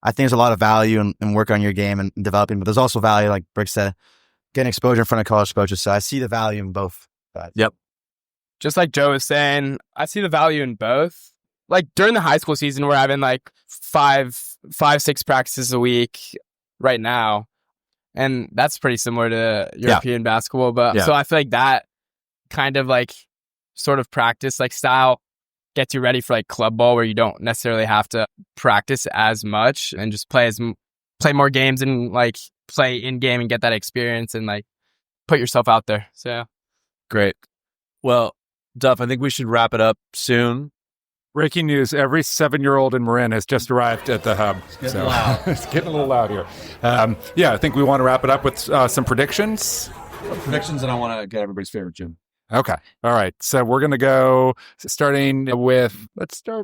I think there's a lot of value in work on your game and developing, but there's also value, like Brick said, getting exposure in front of college coaches. So I see the value in both sides. Yep. Just like Joe was saying, I see the value in both. Like during the high school season, we're having like 6 practices a week right now. And that's pretty similar to European basketball. But so I feel like that kind of like sort of practice like style gets you ready for like club ball, where you don't necessarily have to practice as much and just play more games and like play in game and get that experience and like put yourself out there. So Great. Well, Duff, I think we should wrap it up soon. Breaking news, every 7-year-old in Marin has just arrived at the hub. It's getting loud. It's getting a little loud here. I think we want to wrap it up with some predictions. Predictions, and I want to get everybody's favorite gym. Okay. All right. So we're going to go let's start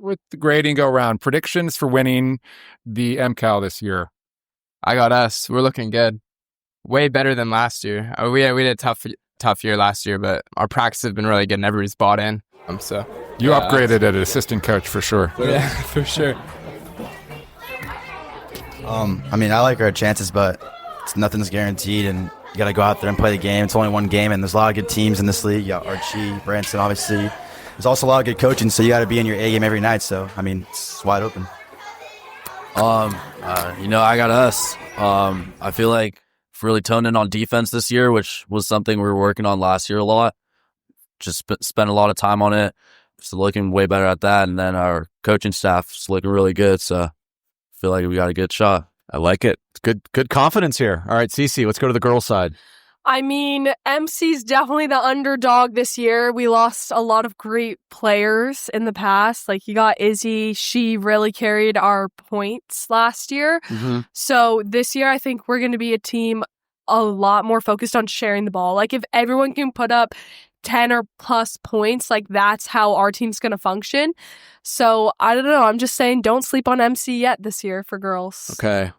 with the grading go around. Predictions for winning the MCAL this year. I got us. We're looking good. Way better than last year. We had a tough year last year, but our practice has been really good and everybody's bought in. So You upgraded at assistant coach for sure. Yeah, for sure. I mean, I like our chances, but nothing's guaranteed, and you got to go out there and play the game. It's only one game, and there's a lot of good teams in this league. You got Archie, Branson, obviously. There's also a lot of good coaching, so you got to be in your A game every night. So, I mean, it's wide open. I got us. I feel like we've really toned in on defense this year, which was something we were working on last year a lot. Just spent a lot of time on it. Just looking way better at that. And then our coaching staff is looking really good. So I feel like we got a good shot. I like it. Good confidence here. All right, Cece, let's go to the girls' side. I mean, MC's definitely the underdog this year. We lost a lot of great players in the past. Like, you got Izzy. She really carried our points last year. Mm-hmm. So this year, I think we're going to be a team a lot more focused on sharing the ball. Like, if everyone can put up 10 or plus points, like, that's how our team's going to function. So, I don't know. I'm just saying, don't sleep on MC yet this year for girls. Okay.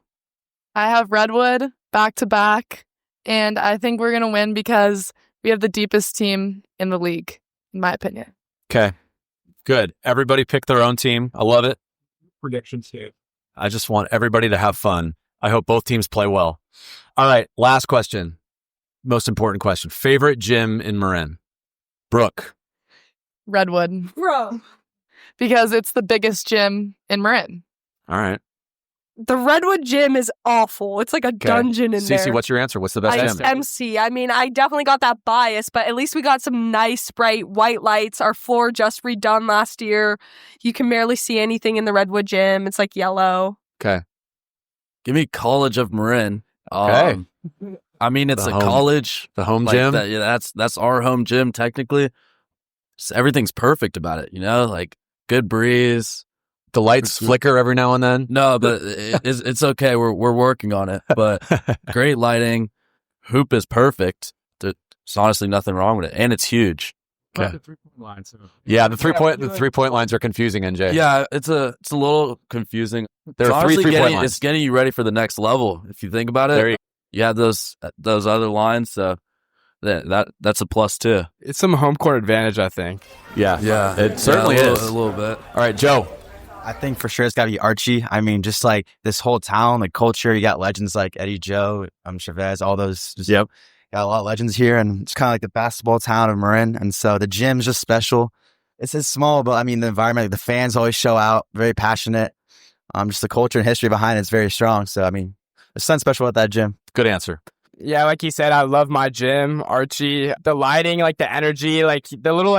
I have Redwood back to back. And I think we're going to win because we have the deepest team in the league, in my opinion. Okay. Good. Everybody pick their own team. I love it. Predictions here. I just want everybody to have fun. I hope both teams play well. All right. Last question. Most important question. Favorite gym in Marin? Brooke. Redwood. Bro. Because it's the biggest gym in Marin. All right. The Redwood gym is awful. It's like a dungeon in there. Cece, what's your answer? What's the best gym? MC. I mean, I definitely got that bias, but at least we got some nice, bright white lights. Our floor just redone last year. You can barely see anything in the Redwood gym. It's like yellow. Okay. Give me College of Marin. Okay. I mean, it's The a college. The home Like gym? that's our home gym technically. So everything's perfect about it, like good breeze. The lights flicker every now and then? No, but it's okay. We're working on it. But great lighting. Hoop is perfect. There's honestly nothing wrong with it, and it's huge. Okay. The 3-point line. So. Yeah, the 3-point lines are confusing, NJ. Yeah, it's a little confusing. There are It's three honestly 3-point lines. It's getting you ready for the next level. If you think about it, you have those other lines, so that's a plus too. It's some home court advantage, I think. Yeah, it certainly a is. little bit. All right, Joe. I think for sure it's got to be Archie. I mean, just like this whole town, the culture, you got legends like Eddie Joe, Chavez, all those. Got a lot of legends here, and it's kind of like the basketball town of Marin. And so the gym's just special. It's small, but I mean, the environment, the fans always show out, very passionate. Just the culture and history behind it's very strong. So, I mean, there's something special about that gym. Good answer. Yeah, like he said, I love my gym, Archie. The lighting, like the energy, like the little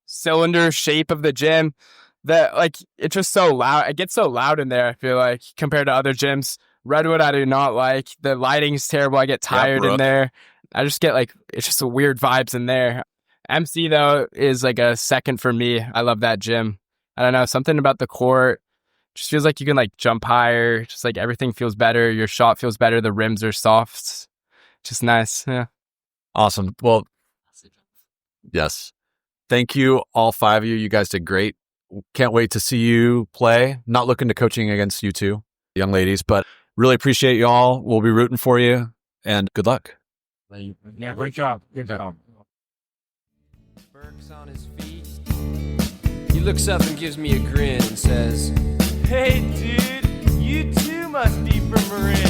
cylinder shape of the gym. It's just so loud. It gets so loud in there, I feel like, compared to other gyms. Redwood, I do not like. The lighting's terrible. I get tired in there. I just get it's just a weird vibes in there. MC, though, is like a second for me. I love that gym. I don't know, something about the court. Just feels like you can jump higher. Just everything feels better. Your shot feels better. The rims are soft. Just nice. Yeah. Awesome. Well, yes. Thank you, all 5 of you. You guys did great. Can't wait to see you play. Not looking to coaching against you two, young ladies, but really appreciate you all. We'll be rooting for you, and good luck. Yeah, great job. Good job. Burke's on his feet. He looks up and gives me a grin and says, "Hey, dude, you too must be from Marin."